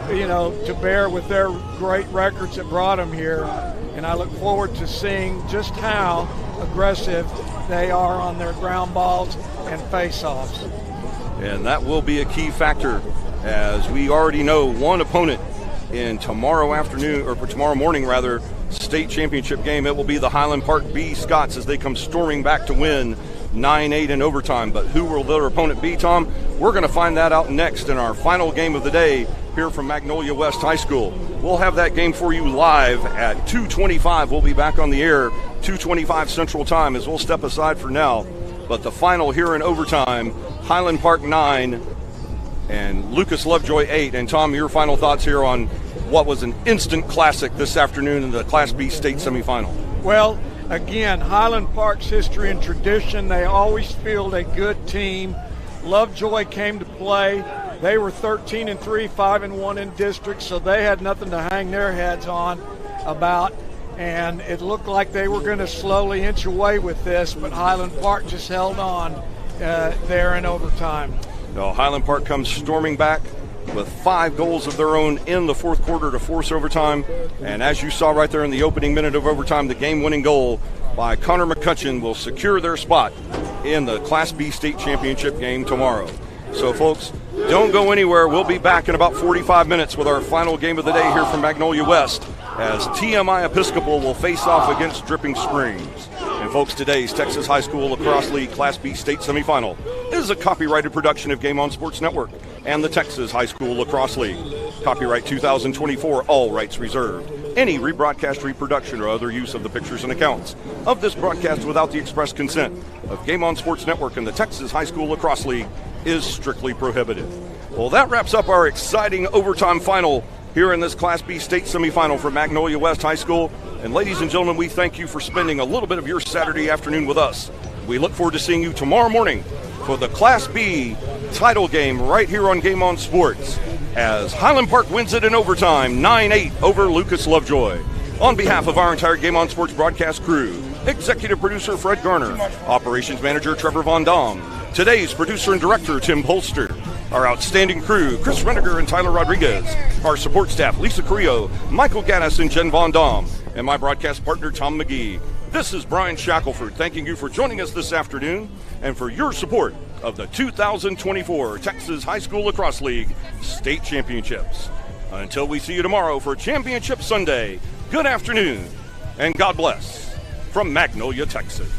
to bear with their great records that brought them here. And I look forward to seeing just how aggressive they are on their ground balls and face-offs. And that will be a key factor, as we already know one opponent in tomorrow morning, state championship game. It will be the Highland Park B Scots as they come storming back to win 9-8 in overtime. But who will their opponent be, Tom? We're going to find that out next in our final game of the day here from Magnolia West High School. We'll have that game for you live at 2:25. We'll be back on the air 2:25 Central Time as we'll step aside for now. But the final here in overtime, Highland Park 9 and Lucas Lovejoy 8. And Tom, your final thoughts here on what was an instant classic this afternoon in the Class B state semifinal. Well, again, Highland Park's history and tradition, they always field a good team. Lovejoy came to play. They were 13-3, 5-1 in district, so they had nothing to hang their heads on about. And it looked like they were going to slowly inch away with this, but Highland Park just held on there in overtime. No, Highland Park comes storming back with 5 goals of their own in the fourth quarter to force overtime. And as you saw right there in the opening minute of overtime, the game-winning goal by Connor McCutcheon will secure their spot in the Class B state championship game tomorrow. So, folks, don't go anywhere. We'll be back in about 45 minutes with our final game of the day here from Magnolia West as TMI Episcopal will face off against Dripping Springs. And, folks, today's Texas High School Lacrosse League Class B state semifinal is a copyrighted production of Game On Sports Network and the Texas High School Lacrosse League. Copyright 2024, all rights reserved. Any rebroadcast, reproduction, or other use of the pictures and accounts of this broadcast without the express consent of Game On Sports Network and the Texas High School Lacrosse League is strictly prohibited. Well, that wraps up our exciting overtime final here in this Class B state semifinal for Magnolia West High School. And ladies and gentlemen, we thank you for spending a little bit of your Saturday afternoon with us. We look forward to seeing you tomorrow morning for the Class B title game right here on Game On Sports as Highland Park wins it in overtime 9-8 over Lucas Lovejoy. On behalf of our entire Game On Sports broadcast crew, executive producer Fred Garner, operations manager Trevor Von Dom, today's producer and director Tim Polster, our outstanding crew Chris Reniger and Tyler Rodriguez, our support staff Lisa Carrillo, Michael Gaddis and Jen Von Dom, and my broadcast partner Tom McGee. This is Brian Shackelford thanking you for joining us this afternoon and for your support of the 2024 Texas High School Lacrosse League State Championships. Until we see you tomorrow for Championship Sunday, good afternoon and God bless from Magnolia, Texas.